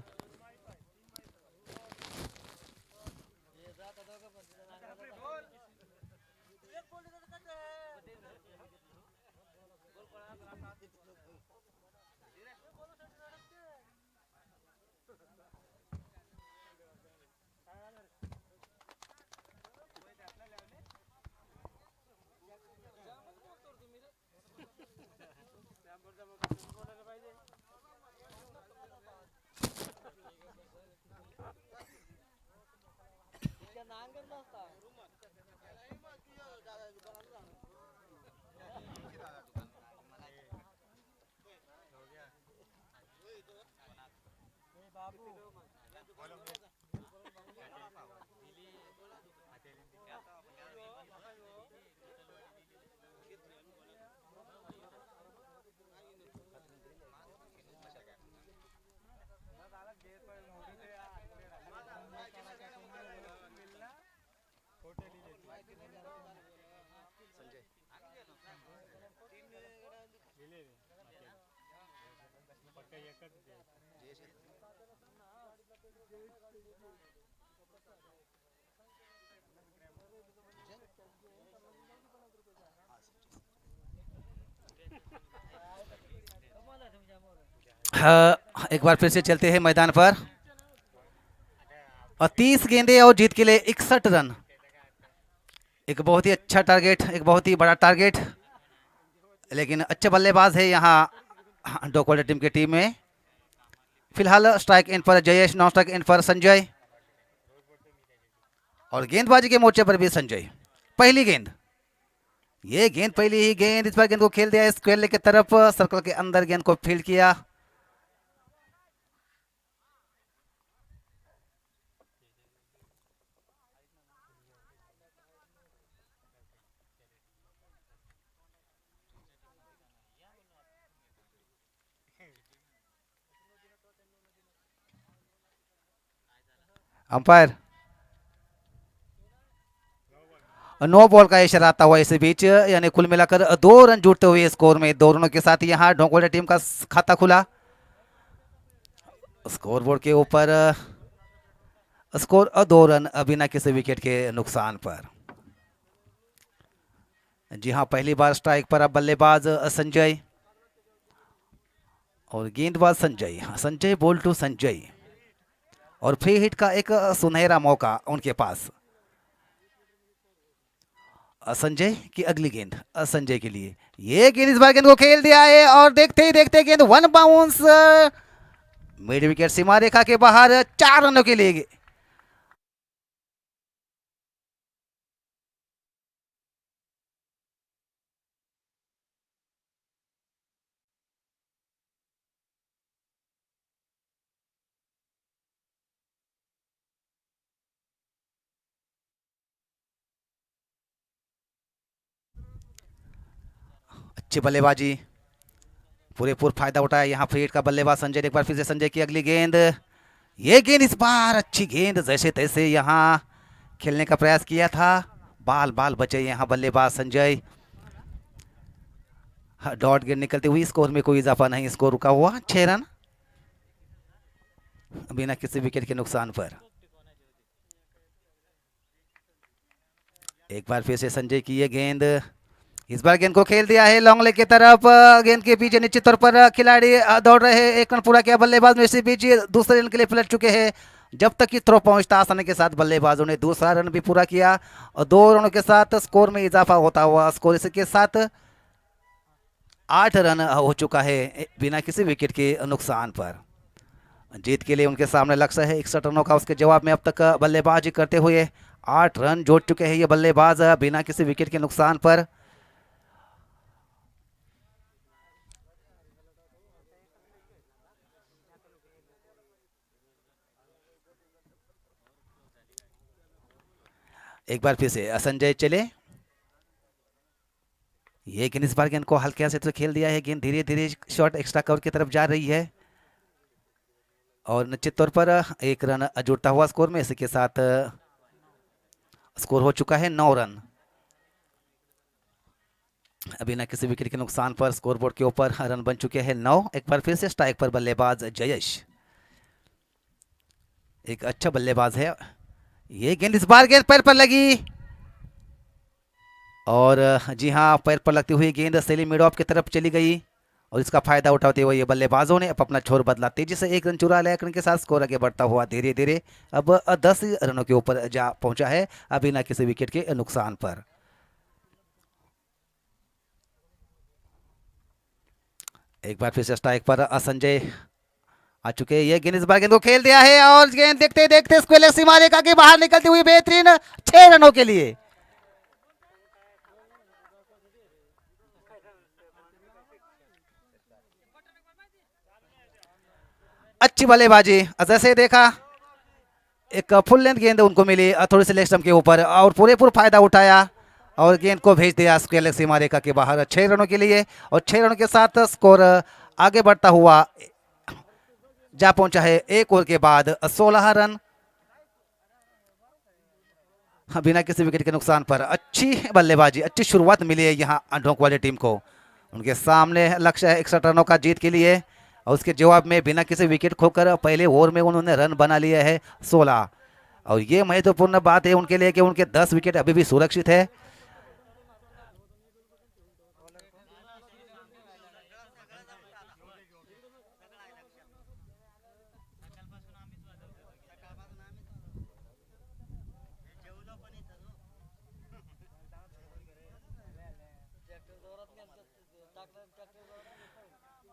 एक बार फिर से चलते हैं मैदान पर. 30 गेंदे और जीत के लिए 61 रन. एक बहुत ही अच्छा टारगेट, एक बहुत ही बड़ा टारगेट, लेकिन अच्छे बल्लेबाज है यहाँ डोकोल्डर टीम की टीम में. फिलहाल स्ट्राइक इन पर जयेश, नॉन स्ट्राइक इन पर संजय और गेंदबाजी के मोर्चे पर भी संजय. पहली गेंद, ये गेंद पहली ही गेंद, इस बार गेंद को खेल दिया स्क्वायर लेग की तरफ, सर्कल के अंदर गेंद को फील्ड किया. अंपायर नो बॉल का इशारा आता हुआ इस बीच, यानी कुल मिलाकर 2 रन जुटते हुए स्कोर में 2 रनों के साथ यहाँ ढोंकोल्डर टीम का खाता खुला. स्कोर बोर्ड के ऊपर स्कोर 2 रन बिना किसी विकेट के नुकसान पर. जी हाँ, पहली बार स्ट्राइक पर अब बल्लेबाज संजय और गेंदबाज संजय. संजय बॉल टू संजय और फ्री हिट का एक सुनहरा मौका उनके पास. संजय की अगली गेंद संजय के लिए. ये गेंद इस बार गेंद को खेल दिया है और देखते ही देखते गेंद 1 बाउंस मिड विकेट सीमा रेखा के बाहर. 4 रनों के लिए. अच्छी बल्लेबाजी, पूरेपूर फायदा उठाया यहाँ फ्री हिट का बल्लेबाज संजय ने. एक बार फिर से संजय की अगली गेंद. ये गेंद इस बार अच्छी गेंद, जैसे तैसे यहाँ खेलने का प्रयास किया था, बाल बाल बचे यहाँ बल्लेबाज संजय. डॉट गेंद निकलती हुई, स्कोर में कोई इजाफा नहीं, स्कोर रुका हुआ 6 रन बिना किसी विकेट के नुकसान पर. एक बार फिर से संजय की ये गेंद, इस बार गेंद को खेल दिया है लॉन्ग लेग की तरफ. गेंद के पीछे निश्चित तौर पर खिलाड़ी दौड़ रहे हैं. 1 रन पूरा किया बल्लेबाज में, इसी बीच दूसरे रन के लिए पलट चुके हैं. जब तक कि थ्रो पहुंचता आसानी के साथ बल्लेबाजों ने दूसरा रन भी पूरा किया और 2 रनों के साथ स्कोर में इजाफा होता हुआ स्कोर इसके साथ 8 रन हो चुका है बिना किसी विकेट के नुकसान पर. जीत के लिए उनके सामने लक्ष्य है 61 रनों का. उसके जवाब में अब तक बल्लेबाजी करते हुए 8 रन जोड़ चुके हैं ये बल्लेबाज बिना किसी विकेट के नुकसान पर. एक बार फिर से संजय चले। ये गेंद इस बार गेंद को हल्के से तो खेल दिया है, गेंद धीरे धीरे शॉर्ट एक्स्ट्रा कवर की तरफ जा रही है और निश्चित तौर पर एक रन जुड़ता हुआ स्कोर में, इसी के साथ स्कोर हो चुका है 9 रन। अभी ना किसी विकेट के नुकसान पर स्कोर बोर्ड के ऊपर रन बन चुके हैं 9। एक बार फिर से स्ट्राइक पर बल्लेबाज जयेश, एक अच्छा बल्लेबाज है। ये गेंद इस बार गेंद पैर पर लगी और जी हाँ, पैर पर लगती हुई गेंद सैली मिड ऑफ की तरफ चली गई और इसका फायदा उठाते हुए ये बल्लेबाजों ने अब अपना छोर बदला, तेजी से एक रन चुरा लिया, के साथ स्कोर आगे बढ़ता हुआ धीरे धीरे अब 10 रनों के ऊपर जा पहुंचा है, अभी ना किसी विकेट के नुकसान पर। एक बार फिर से स्ट्राइक पर संजय आ चुके हैं। ये गेंद इस बार गेंद को खेल दिया है और गेंद देखते देखते स्क्वेयर सीमा रेखा के बाहर निकलती हुई बेहतरीन 6 रनों के लिए। अच्छी बल्लेबाजी, जैसे देखा एक फुल लेंथ गेंद उनको मिली थोड़ी सी लेग स्टंप के ऊपर और पूरे फायदा उठाया और गेंद को भेज दिया स्क्वेयर सीमा रेखा के बाहर 6 रनों के लिए। और 6 रनों के साथ स्कोर आगे बढ़ता हुआ जा पहुंचा है एक ओवर के बाद 16 रन, बिना किसी विकेट के नुकसान पर। अच्छी बल्लेबाजी, अच्छी शुरुआत मिली है यहाँ ढोंक वाली टीम को। उनके सामने लक्ष्य है 61 रनों का जीत के लिए और उसके जवाब में बिना किसी विकेट खोकर पहले ओवर में उन्होंने रन बना लिए है 16। और ये महत्वपूर्ण बात है उनके लिए कि उनके 10 विकेट अभी भी सुरक्षित है।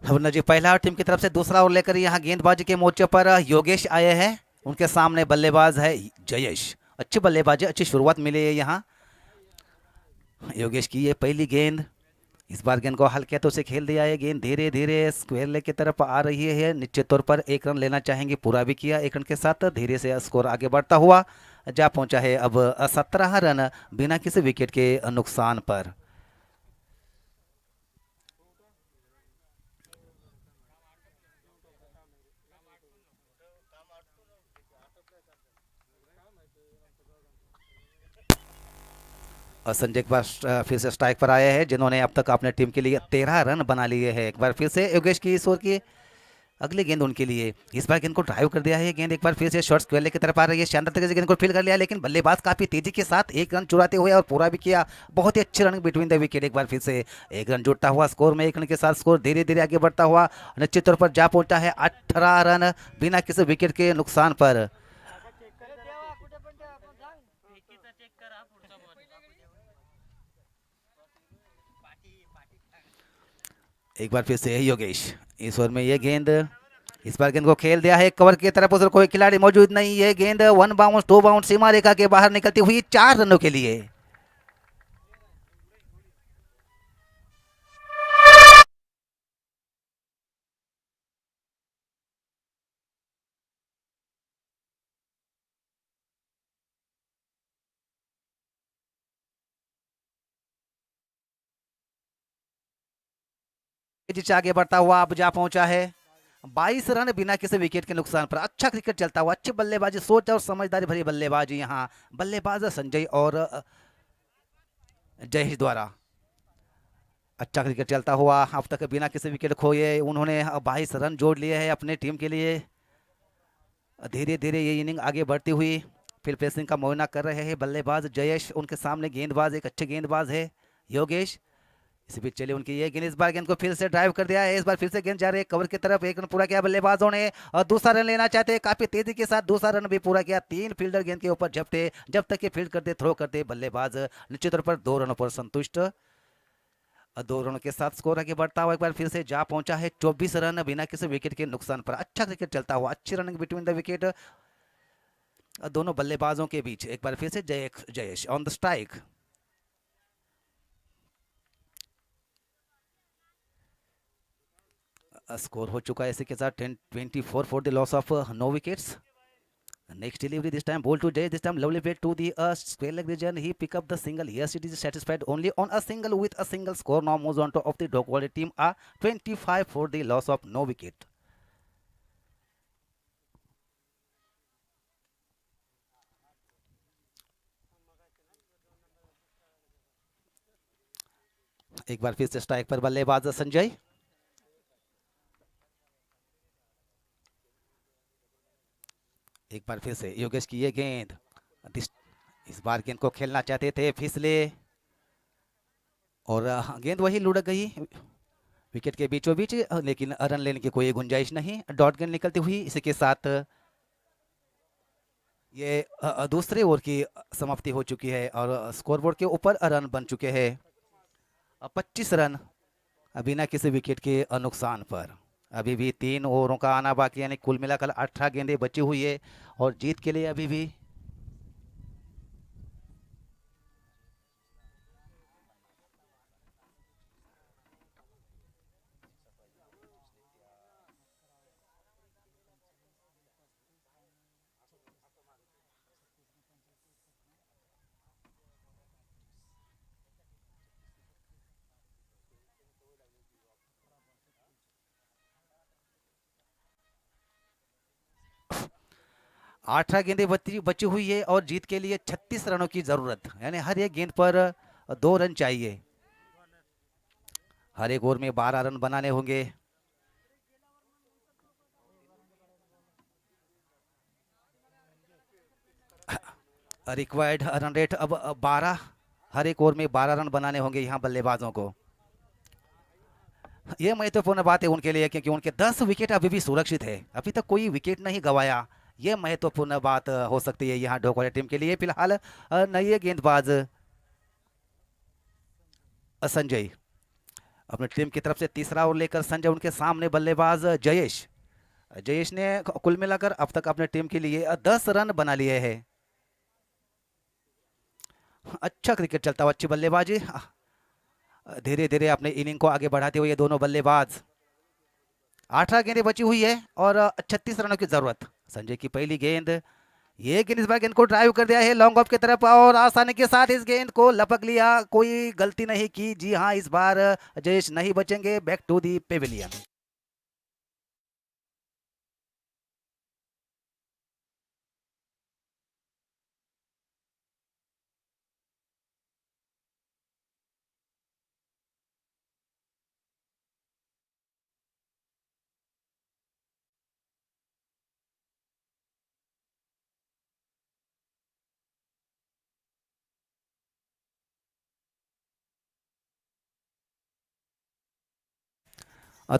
वरना जी पहला टीम की तरफ से दूसरा ओवर लेकर यहाँ गेंदबाजी के मोर्चे पर योगेश आए हैं, उनके सामने बल्लेबाज है जयेश। अच्छी बल्लेबाजी, अच्छी शुरुआत मिली है यहाँ योगेश की। ये पहली गेंद, इस बार गेंद को हल्के हाथों से खेल दिया है, गेंद धीरे धीरे स्क्वायर लेग की तरफ आ रही है, निश्चित तौर पर एक रन लेना चाहेंगे, पूरा भी किया 1 रन के साथ, धीरे से स्कोर आगे बढ़ता हुआ जा पहुंचा है अब 17 रन बिना किसी विकेट के नुकसान पर। और संजय एक बार फिर से स्ट्राइक पर आए हैं, जिन्होंने अब तक अपने टीम के लिए 13 रन बना लिए हैं। एक बार फिर से योगेश की इस ओवर की अगली गेंद उनके लिए, इस बार गेंद को ड्राइव कर दिया है, गेंद एक बार फिर से शॉर्ट स्क्वायर की तरफ आ रही है, शानदार तरीके से गेंद को फील कर लिया, लेकिन बल्लेबाज काफी तेजी के साथ एक रन चुराते हुए और पूरा भी किया, बहुत ही अच्छी रन बिटवीन द विकेट। एक बार फिर से एक रन जुड़ता हुआ स्कोर में, 1 रन के साथ स्कोर धीरे धीरे आगे बढ़ता हुआ निश्चित तौर पर जा पहुंचा है 18 रन बिना किसी विकेट के नुकसान पर। एक बार फिर से योगेश, इस ओवर में ये गेंद, इस बार गेंद को खेल दिया है कवर की तरफ, उधर कोई खिलाड़ी मौजूद नहीं है, गेंद 1 बाउंस 2 बाउंस सीमा रेखा के बाहर निकलती हुई 4 रनों के लिए। तेजी से आगे बढ़ता हुआ अब जा पहुंचा है 22 रन बिना किसी विकेट के नुकसान पर। अच्छा क्रिकेट चलता हुआ, अच्छी बल्लेबाजी, सोच और समझदारी भरी बल्लेबाजी यहाँ बल्लेबाज संजय और जयेश द्वारा। अच्छा क्रिकेट चलता हुआ अब तक बिना किसी विकेट खोए उन्होंने 22 रन जोड़ लिए हैं अपने टीम के लिए। धीरे धीरे ये इनिंग आगे बढ़ती हुई फील्ड प्लेसिंग का मुआयना कर रहे हैं बल्लेबाज जयेश, उनके सामने गेंदबाज एक अच्छे गेंदबाज है योगेश। इसी बीच चले उनकी ये गेंद, इस बार गेंद को फिर से ड्राइव कर दिया है, इस बार फिर से गेंद जा रही है कवर की तरफ, 1 रन पूरा किया बल्लेबाजों ने और दूसरा रन लेना चाहते हैं, काफी तेजी के साथ दूसरा रन भी पूरा किया। 3 फील्डर गेंद के ऊपर झपटे, जब तक ये फील्ड करते थ्रो करते बल्लेबाज निश्चित तौर पर 2 रनों पर संतुष्ट। 2 रनों के साथ स्कोर आगे बढ़ता हुआ एक बार फिर से जा पहुंचा है 24 रन बिना किसी विकेट के नुकसान पर। अच्छा क्रिकेट चलता हुआ, अच्छी रनिंग बिटवीन द विकेट दोनों बल्लेबाजों के बीच। एक बार फिर से Jayesh on the strike. Score हो चुका है इसी के साथ 24 for the loss of no wickets. Next delivery, this time ball to Jay. This time lovely play to the square leg region. He pick up the single. Yes, it is satisfied only on a single with a single score. Now moves on to of the dog quality team. 25 for the loss of no wicket. एक बार फिर से strike पर बल्लेबाज संजय. एक बार फिर से योगेश की ये गेंद. इस बार गेंद को खेलना चाहते थे फिसले और गेंद वही लुढ़क गई विकेट के बीचों बीच, लेकिन रन लेने की कोई गुंजाइश नहीं. डॉट गेंद निकलती हुई इसी के साथ ये दूसरे ओवर की समाप्ति हो चुकी है और स्कोरबोर्ड के ऊपर रन बन चुके हैं 25 रन बिना किसी विकेट के नुकसान पर. अभी भी 3 ओवरों का आना बाकी, यानी कुल मिलाकर 18 गेंदें बची हुई है और जीत के लिए अभी भी 18 गेंदें बची हुई है और जीत के लिए 36 रनों की जरूरत, यानी हर एक गेंद पर 2 रन चाहिए. हर एक ओवर में 12 रन बनाने होंगे. रिक्वायर्ड रन रेट अब 12. हर एक ओवर में 12 रन बनाने होंगे यहाँ बल्लेबाजों को. ये महत्वपूर्ण बात है उनके लिए क्योंकि उनके 10 विकेट अभी भी सुरक्षित है, अभी तक कोई विकेट नहीं गंवाया. ये महत्वपूर्ण बात हो सकती है यहाँ ढोकवाले टीम के लिए. फिलहाल नए गेंदबाज संजय अपनी टीम की तरफ से तीसरा ओवर लेकर संजय, उनके सामने बल्लेबाज जयेश. जयेश ने कुल मिलाकर अब तक अपने टीम के लिए 10 रन बना लिए हैं. अच्छा क्रिकेट चलता हुआ, अच्छी बल्लेबाजी. धीरे धीरे अपने इनिंग को आगे बढ़ाते हुए ये दोनों बल्लेबाज. 18 गेंदें बची हुई है और 36 रनों की जरूरत. संजय की पहली गेंद, ये गेंद इस बार गेंद को ड्राइव कर दिया है लॉन्ग ऑफ की तरफ और आसानी के साथ इस गेंद को लपक लिया. कोई गलती नहीं की. जी हाँ, इस बार जयेश नहीं बचेंगे. Back to the pavilion.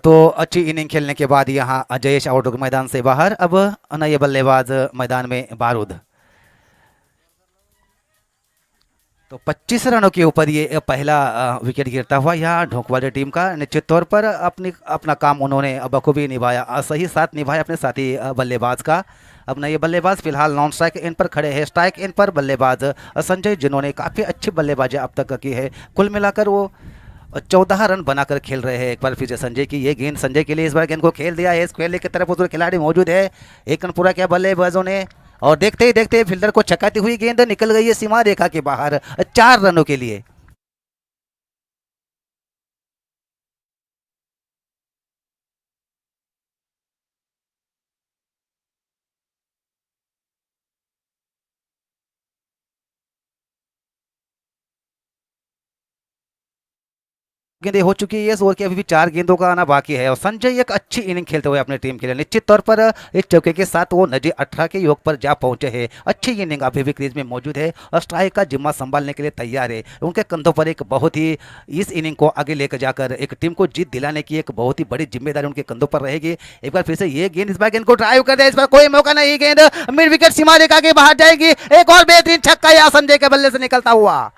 तो अच्छी इनिंग खेलने के बाद यहाँ जयेश आउट मैदान से बाहर. अब नए बल्लेबाज मैदान में बारूद. तो 25 रनों के ऊपर ये पहला विकेट गिरता हुआ यहाँ ढोकवाले टीम का. निश्चित तौर पर अपना काम उन्होंने बखूबी निभाया, सही साथ निभाया अपने साथी बल्लेबाज का. अब नए बल्लेबाज फिलहाल नॉन स्ट्राइक इन पर खड़े हैं. स्ट्राइक इन पर बल्लेबाज संजय, जिन्होंने काफ़ी अच्छी बल्लेबाजी अब तक की है. कुल मिलाकर वो 14 रन बनाकर खेल रहे हैं. एक बार फिर से संजय की ये गेंद, संजय के लिए इस बार गेंद को खेल दिया है. स्क्वायर लेग की तरफ उधर खिलाड़ी मौजूद है. एक रन पूरा किया बल्लेबाजों ने और देखते ही देखते फील्डर को छकाती हुई गेंद निकल गई है सीमा रेखा के बाहर 4 रनों के लिए. गेंदें हो चुकी है इस ओवर की, अभी भी 4 गेंदों का आना बाकी है और संजय एक अच्छी इनिंग खेलते हुए अपने टीम के लिए निश्चित तौर पर इस चौके के साथ वो नजी 18 के योग पर जा पहुंचे हैं. अच्छी इनिंग अभी भी क्रीज में मौजूद है और स्ट्राइक का जिम्मा संभालने के लिए तैयार है. उनके कंधों पर एक बहुत ही, इस इनिंग को आगे लेकर जाकर एक टीम को जीत दिलाने की एक बहुत ही बड़ी जिम्मेदारी उनके कंधों पर रहेगी. एक बार फिर से ये गेंद, इस बार गेंद को ड्राइव कर दिया. इस बार कोई मौका नहीं, गेंद मिड विकेट सीमा रेखा के बाहर जाएगी. एक और बेहतरीन छक्का यहाँ संजय के बल्ले से निकलता हुआ.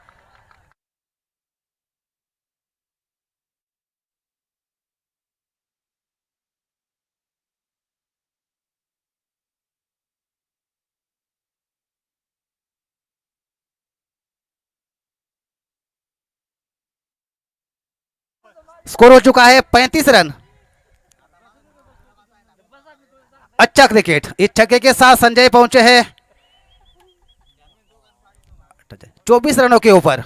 स्कोर हो चुका है 35 रन. अच्छा क्रिकेट, इस छक्के के साथ संजय पहुंचे हैं 24 रनों के ऊपर।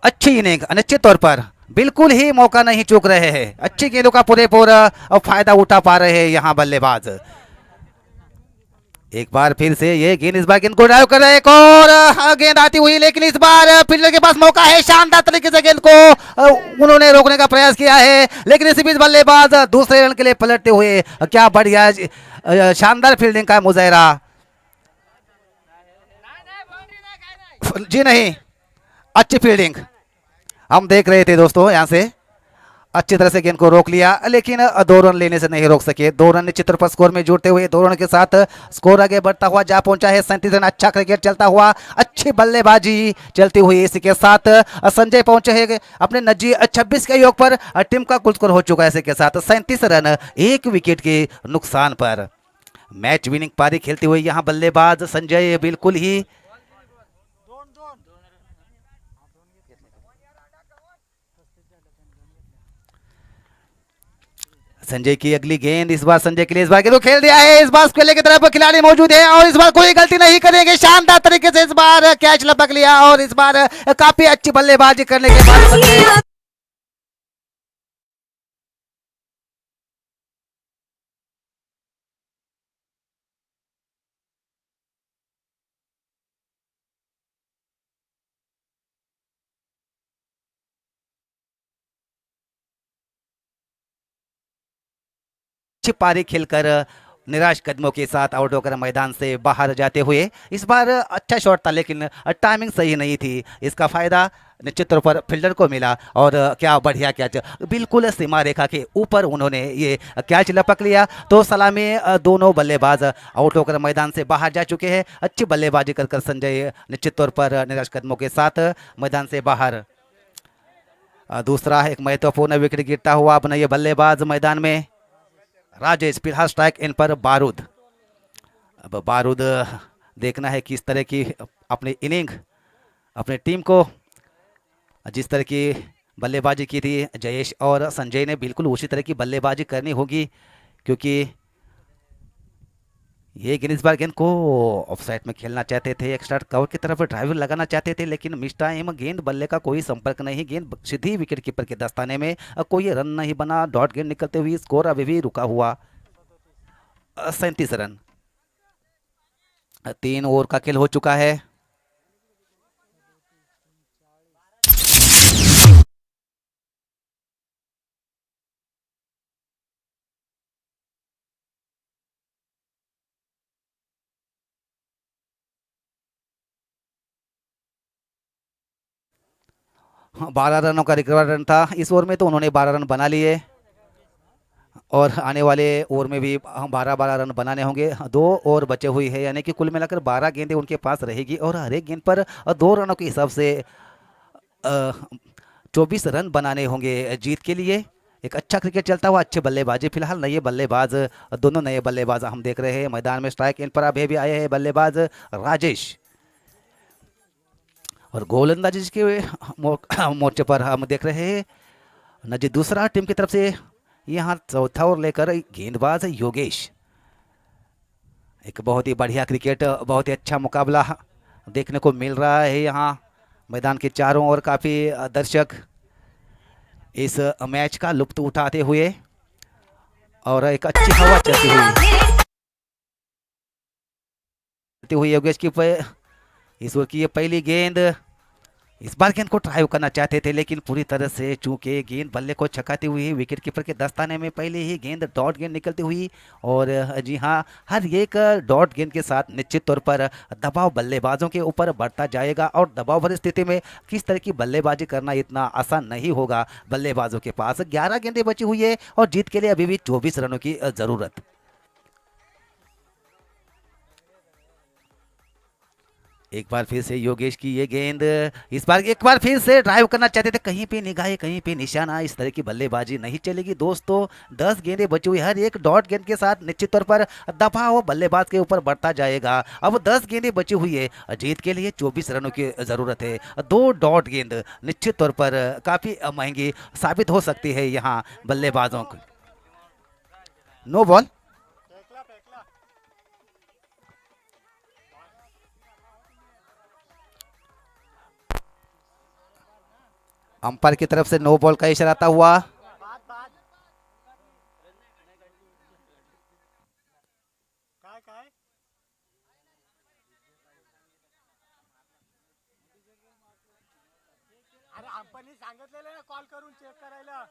अच्छी इनिंग, निश्चित तौर पर बिल्कुल ही मौका नहीं चूक रहे हैं, अच्छी गेंदों का पूरे पूरा फायदा उठा पा रहे हैं यहाँ बल्लेबाज। एक बार फिर से ये गेंद, इस बार गेंद को ड्राइव कर रहे हैं, एक और गेंद आती हुई, लेकिन इस बार फील्डर के पास मौका है, शानदार तरीके से गेंद को उन्होंने रोकने का प्रयास किया है, लेकिन इसी बीच बल्लेबाज दूसरे रन के लिए पलटते हुए, क्या बढ़िया शानदार फील्डिंग का मुजाहरा। जी नहीं, अच्छी फील्डिंग हम देख रहे थे दोस्तों, यहाँ से अच्छी तरह से गेंद को रोक लिया, लेकिन 2 रन लेने से नहीं रोक सके। 2 रन निश्चित तौर पर स्कोर में जुड़ते हुए 2 रन के साथ स्कोर आगे बढ़ता हुआ जा पहुंचा है 37 रन। अच्छा क्रिकेट चलता हुआ, अच्छी बल्लेबाजी चलती हुई, इसी के साथ संजय पहुंचे हैं अपने निजी 26 के योग पर। टीम का कुल स्कोर हो चुका है इसी के साथ 37 रन, 1 विकेट के नुकसान पर। मैच विनिंग पारी खेलते हुए यहाँ बल्लेबाज संजय बिल्कुल ही संजय की अगली गेंद, इस बार संजय के लिए, इस बार गेंद को खेल दिया है, इस बार स्क्वेयर की तरफ खिलाड़ी मौजूद है और इस बार कोई गलती नहीं करेंगे, शानदार तरीके से इस बार कैच लपक लिया और इस बार काफी अच्छी बल्लेबाजी करने के बाद संजय अच्छी पारी खेलकर निराश कदमों के साथ आउट होकर मैदान से बाहर जाते हुए। इस बार अच्छा शॉट था लेकिन टाइमिंग सही नहीं थी, इसका फायदा निश्चित तौर पर फील्डर को मिला और क्या बढ़िया कैच, बिल्कुल सीमा रेखा के ऊपर उन्होंने ये कैच लपक लिया। तो सलामी दोनों बल्लेबाज आउट होकर मैदान से बाहर जा चुके हैं। अच्छी बल्लेबाजी कर संजय निश्चित तौर पर निराश कदमों के साथ मैदान से बाहर। दूसरा एक महत्वपूर्ण विकेट गिरता हुआ अपना ये बल्लेबाज मैदान में राजेश, फिलहाल स्ट्राइक इन पर बारूद। अब बारूद देखना है किस तरह की अपनी इनिंग, अपनी टीम को जिस तरह की बल्लेबाजी की थी जयेश और संजय ने, बिल्कुल उसी तरह की बल्लेबाजी करनी होगी, क्योंकि ये गेंद, इस बार गेंद को ऑफसाइड में खेलना चाहते थे, एक्स्ट्रा कवर की तरफ ड्राइवर लगाना चाहते थे, लेकिन मिस टाइम, गेंद बल्ले का कोई संपर्क नहीं, गेंद सीधी विकेट कीपर के दस्ताने में, कोई रन नहीं बना, डॉट गेंद निकलते हुए स्कोर अभी भी रुका हुआ 37 रन। 3 ओवर का खेल हो चुका है। हाँ, 12 रनों का रिकवर रन था इस ओवर में, तो उन्होंने 12 रन बना लिए और आने वाले ओवर में भी 12-12 रन बनाने होंगे। 2 ओवर बचे हुए हैं, यानी कि कुल मिलाकर 12 गेंदें उनके पास रहेगी और हर एक गेंद पर 2 रनों के हिसाब से 24 रन बनाने होंगे जीत के लिए। एक अच्छा क्रिकेट चलता हुआ, अच्छे बल्लेबाजी, फिलहाल नए बल्लेबाज, दोनों नए बल्लेबाज हम देख रहे हैं मैदान में। स्ट्राइक इन पर अभी भी आए हैं बल्लेबाज राजेश और गोलंदाजी के मोर्चे पर हम देख रहे हैं नजी। दूसरा टीम की तरफ से यहाँ चौथा ओवर लेकर गेंदबाज योगेश। एक बहुत ही बढ़िया क्रिकेट, बहुत ही अच्छा मुकाबला देखने को मिल रहा है यहाँ मैदान के चारों ओर। काफ़ी दर्शक इस मैच का लुत्फ उठाते हुए और एक अच्छी हवा चलती हुई योगेश की इस ओवर की ये पहली गेंद, इस बार गेंद को ड्राइव करना चाहते थे लेकिन पूरी तरह से चूंकि गेंद बल्ले को छकाती हुई विकेट कीपर के दस्ताने में पहले ही गेंद डॉट गेंद निकलती हुई। और जी हाँ, हर एक डॉट गेंद के साथ निश्चित तौर पर दबाव बल्लेबाजों के ऊपर बढ़ता जाएगा और दबाव भरी स्थिति में किस तरह की बल्लेबाजी करना इतना आसान नहीं होगा बल्लेबाजों के पास। 11 गेंदें बची हुई है और जीत के लिए अभी भी 24 रनों की ज़रूरत। एक बार फिर से योगेश की ये गेंद, इस बार एक बार फिर से ड्राइव करना चाहते थे, कहीं पे निगाहें, कहीं पे निशाना, इस तरह की बल्लेबाजी नहीं चलेगी दोस्तों। 10 गेंदें बची हुई, हर एक डॉट गेंद के साथ निश्चित तौर पर दबाव बल्लेबाज के ऊपर बढ़ता जाएगा। अब 10 गेंदें बची हुई है, जीत के लिए 24 रनों की ज़रूरत है। 2 डॉट गेंद निश्चित तौर पर काफ़ी महंगी साबित हो सकती है यहाँ बल्लेबाजों को। नो बॉल, अंपायर की तरफ से नो बॉल का इशारा आता हुआ। अरे आपण सांगितलेलं ना कॉल करून चेक करायला.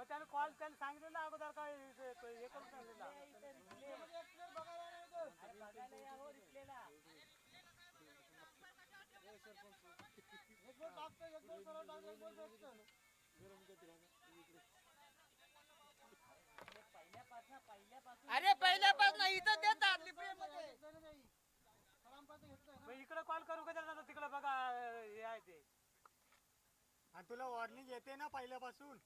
त्याने कॉल त्याने सांगितलेलं अगोदर काय हे करून सांगितलं. अरे पहिल्यापासून इथं देतात इकडे कॉल करू का त्याला तिकडे बघा हे आहे ते. आणि तुला वॉर्निंग येते ना पहिल्यापासून.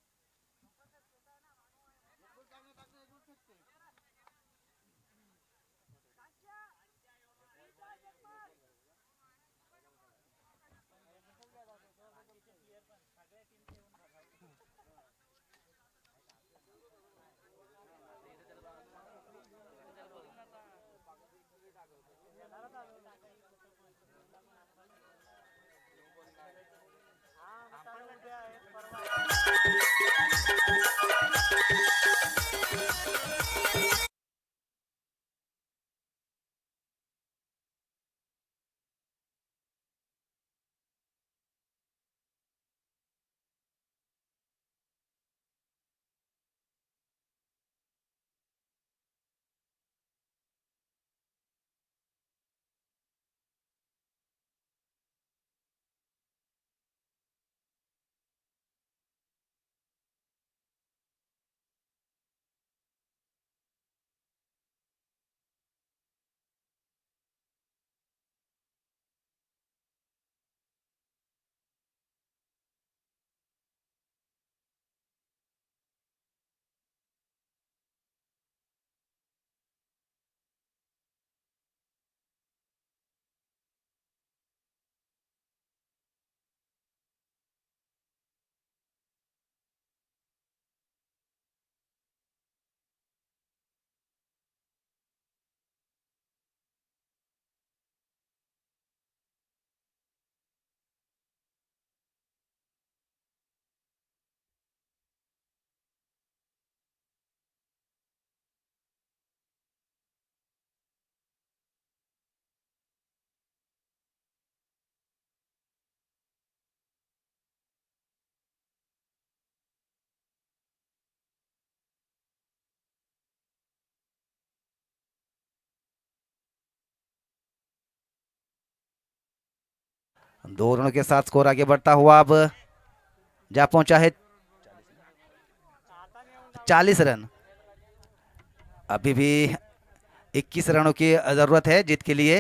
दो रनों के साथ स्कोर आगे बढ़ता हुआ अब जा पहुंचा है 40 रन। अभी भी 21 रनों की जरूरत है जीत के लिए।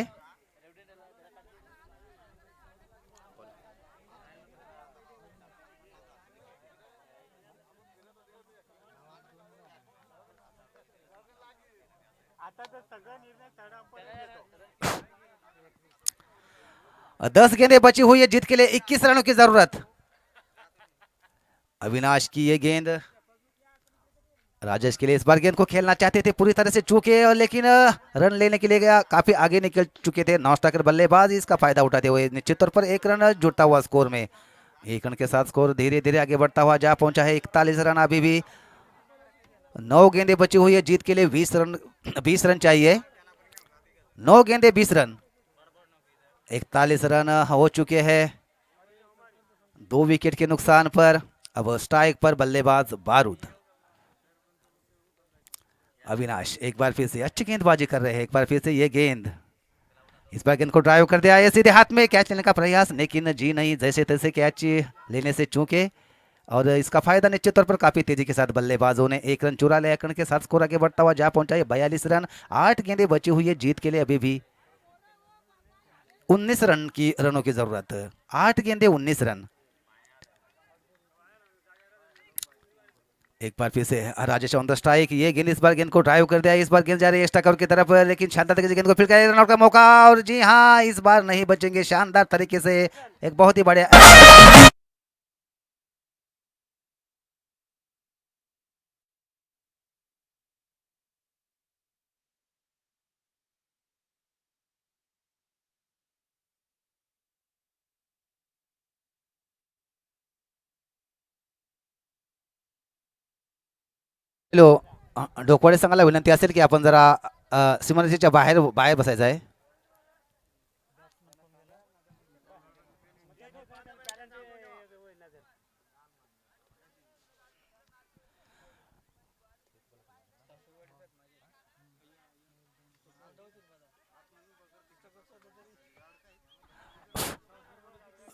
आता तर सगळं निर्णय चढापण 10 गेंदें बची हुई है जीत के लिए 21 रनों की जरूरत। अविनाश की ये गेंद राजेश के लिए, इस बार गेंद को खेलना चाहते थे, पूरी तरह से चूके और लेकिन रन लेने के लिए गया, काफी आगे निकल चुके थे नौ स्ट्राइकर बल्लेबाज। इसका फायदा उठाते हुए निश्चित तौर पर एक रन जुड़ता हुआ स्कोर में, एक रन के साथ स्कोर धीरे धीरे आगे बढ़ता हुआ जा पहुंचा है 41 रन। अभी भी 9 गेंदें बची हुई है जीत के लिए 20 रन चाहिए। 9 गेंदें 20 रन, 41 रन हो चुके हैं 2 विकेट के नुकसान पर। अब स्ट्राइक पर बल्लेबाज बारूद। अविनाश एक बार फिर से अच्छी गेंदबाजी कर रहे हैं, एक बार फिर से ये गेंद, इस बार गेंद को ड्राइव कर दिया है सीधे हाथ में, कैच लेने का प्रयास लेकिन जी नहीं, जैसे तैसे कैच लेने से चूके और इसका फायदा निश्चित तौर पर काफी तेजी के साथ बल्लेबाजों ने 1 रन चुरा लिया। 1 रन के साथ स्कोर आगे बढ़ता हुआ जा पहुंचा है 42 रन। 8 गेंदें बची हुई है जीत के लिए, अभी भी 19 रन की रनों की जरूरत। 8 गेंदें 19 रन। एक बार फिर से राजेश ऑन द स्ट्राइक, ये गेंद, इस बार गेंद को ड्राइव कर दिया, इस बार गेंद जा रही है एक्स्ट्रा कवर की तरफ, लेकिन शानदार तरीके से गेंद को फिर रन आउट का मौका, और जी हाँ इस बार नहीं बचेंगे शानदार तरीके से, एक बहुत ही बढ़िया हॅलो, डोकवाडे संघाला विनंती असेल की आपण जरा सीमारेषेच्या बाहेर बाहेर बसायचं आहे.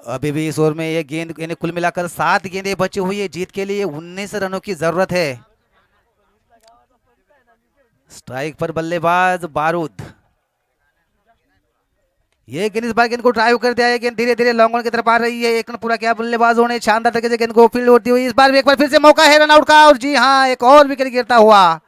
अभी भी इस ओवर में ये गेंद यानी कुल मिलाकर 7 गेंदें बची हुई है. जीत के लिए 19 रनों की जरूरत है. स्ट्राइक पर बल्लेबाज बारूद. ये गेंद इस बार गेंद को ड्राइव कर दिया है. गेंद धीरे धीरे लॉन्ग ऑन की तरफ आ रही है. एक रन पूरा किया बल्लेबाजों ने. शानदार तरीके से गेंद को फील्ड होती हुई. इस बार भी एक बार फिर से मौका है रन आउट का. और जी हाँ, एक और विकेट गिरता हुआ.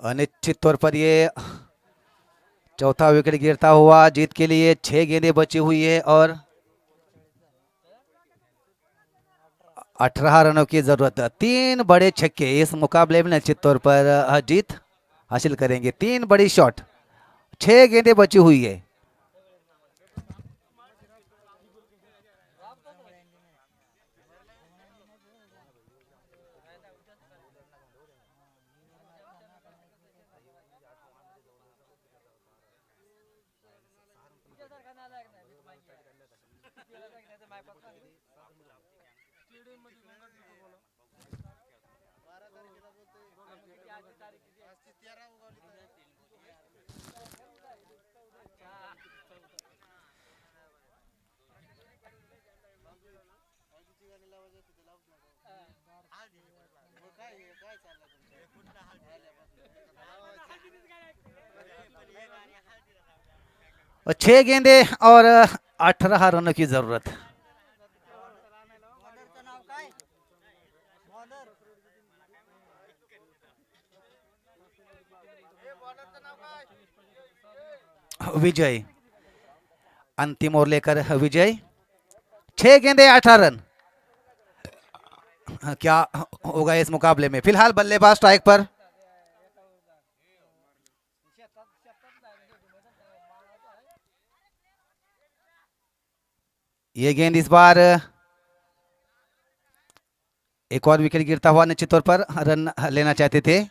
अनिश्चित तौर पर ये चौथा विकेट गिरता हुआ. जीत के लिए 6 गेंदें बची हुई है और 18 रनों की जरूरत. 3 बड़े छक्के इस मुकाबले में निश्चित तौर पर जीत हासिल करेंगे. 3 बड़ी शॉट, 6 गेंदें बची हुई है. और 6 गेंदें और 18 रनों की जरूरत. विजय अंतिम ओवर लेकर विजय. 6 गेंदें 18 रन. क्या होगा इस मुकाबले में? फिलहाल बल्लेबाज स्ट्राइक पर. ये गेंद इस बार एक और विकेट गिरता हुआ. निश्चित तौर पर रन लेना चाहते थे.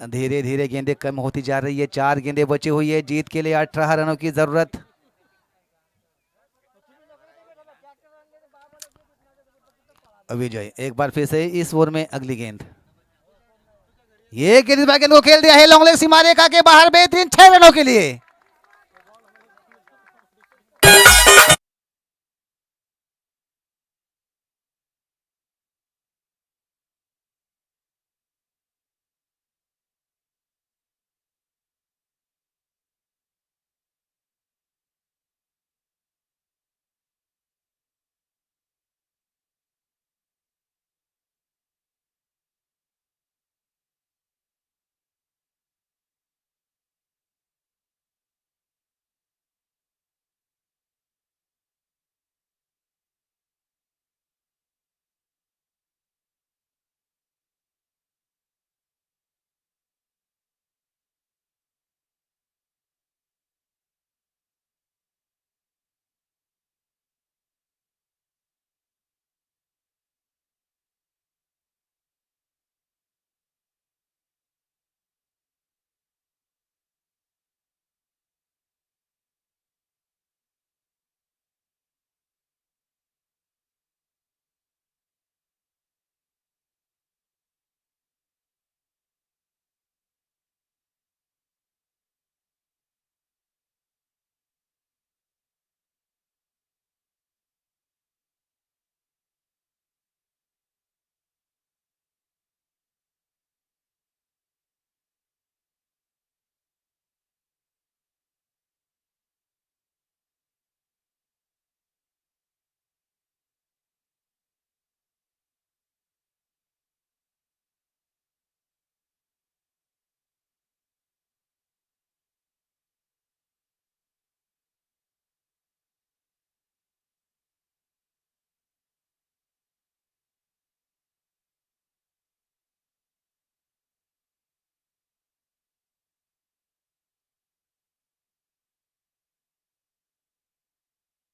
धीरे धीरे गेंदें कम होती जा रही है. 4 गेंदें बची हुई है. जीत के लिए 18 रनों की जरूरत. विजय एक बार फिर से इस ओवर में अगली गेंद. ये गेंद को खेल दिया है लॉन्ग लेग सीमा रेखा के बाहर. बेहतरीन 6 रनों के लिए.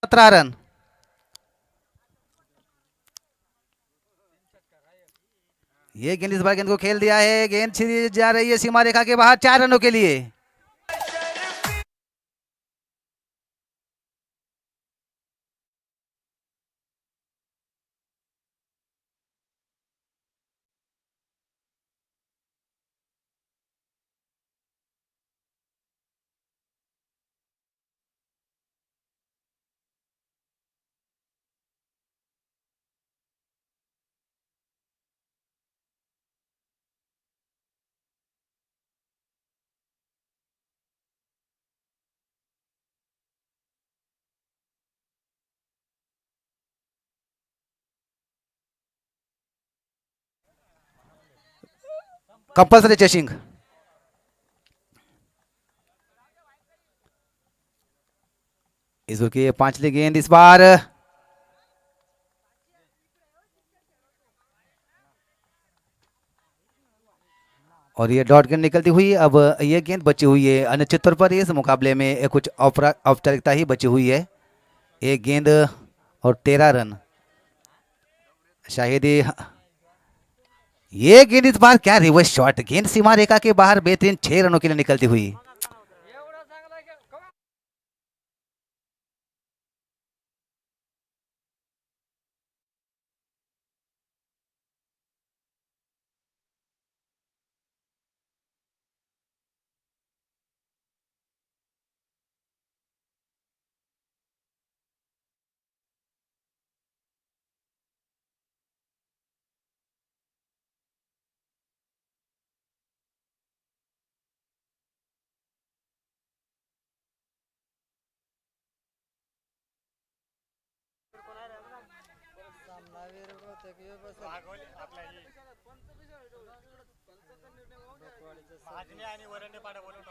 17 रन। ये गेंद इस बार गेंद को खेल दिया है, गेंद छिड़ी जा रही है सीमा रेखा के बाहर 4 रनों के लिए। Compulsory chasing. इस ओवर की 5वीं गेंद इस बार, और ये डॉट गेंद निकलती हुई। अब ये गेंद बची हुई है अनिश्चित तौर पर, इस मुकाबले में कुछ औपचारिकता ही बची हुई है। एक गेंद और 13 रन। शायद ये गेंद इस बार क्या रिवर्स शॉट, गेंद सीमा रेखा के बाहर बेहतरीन 6 रनों के लिए निकलती हुई। भाजणे आणि वरंडे पाड्या बोलून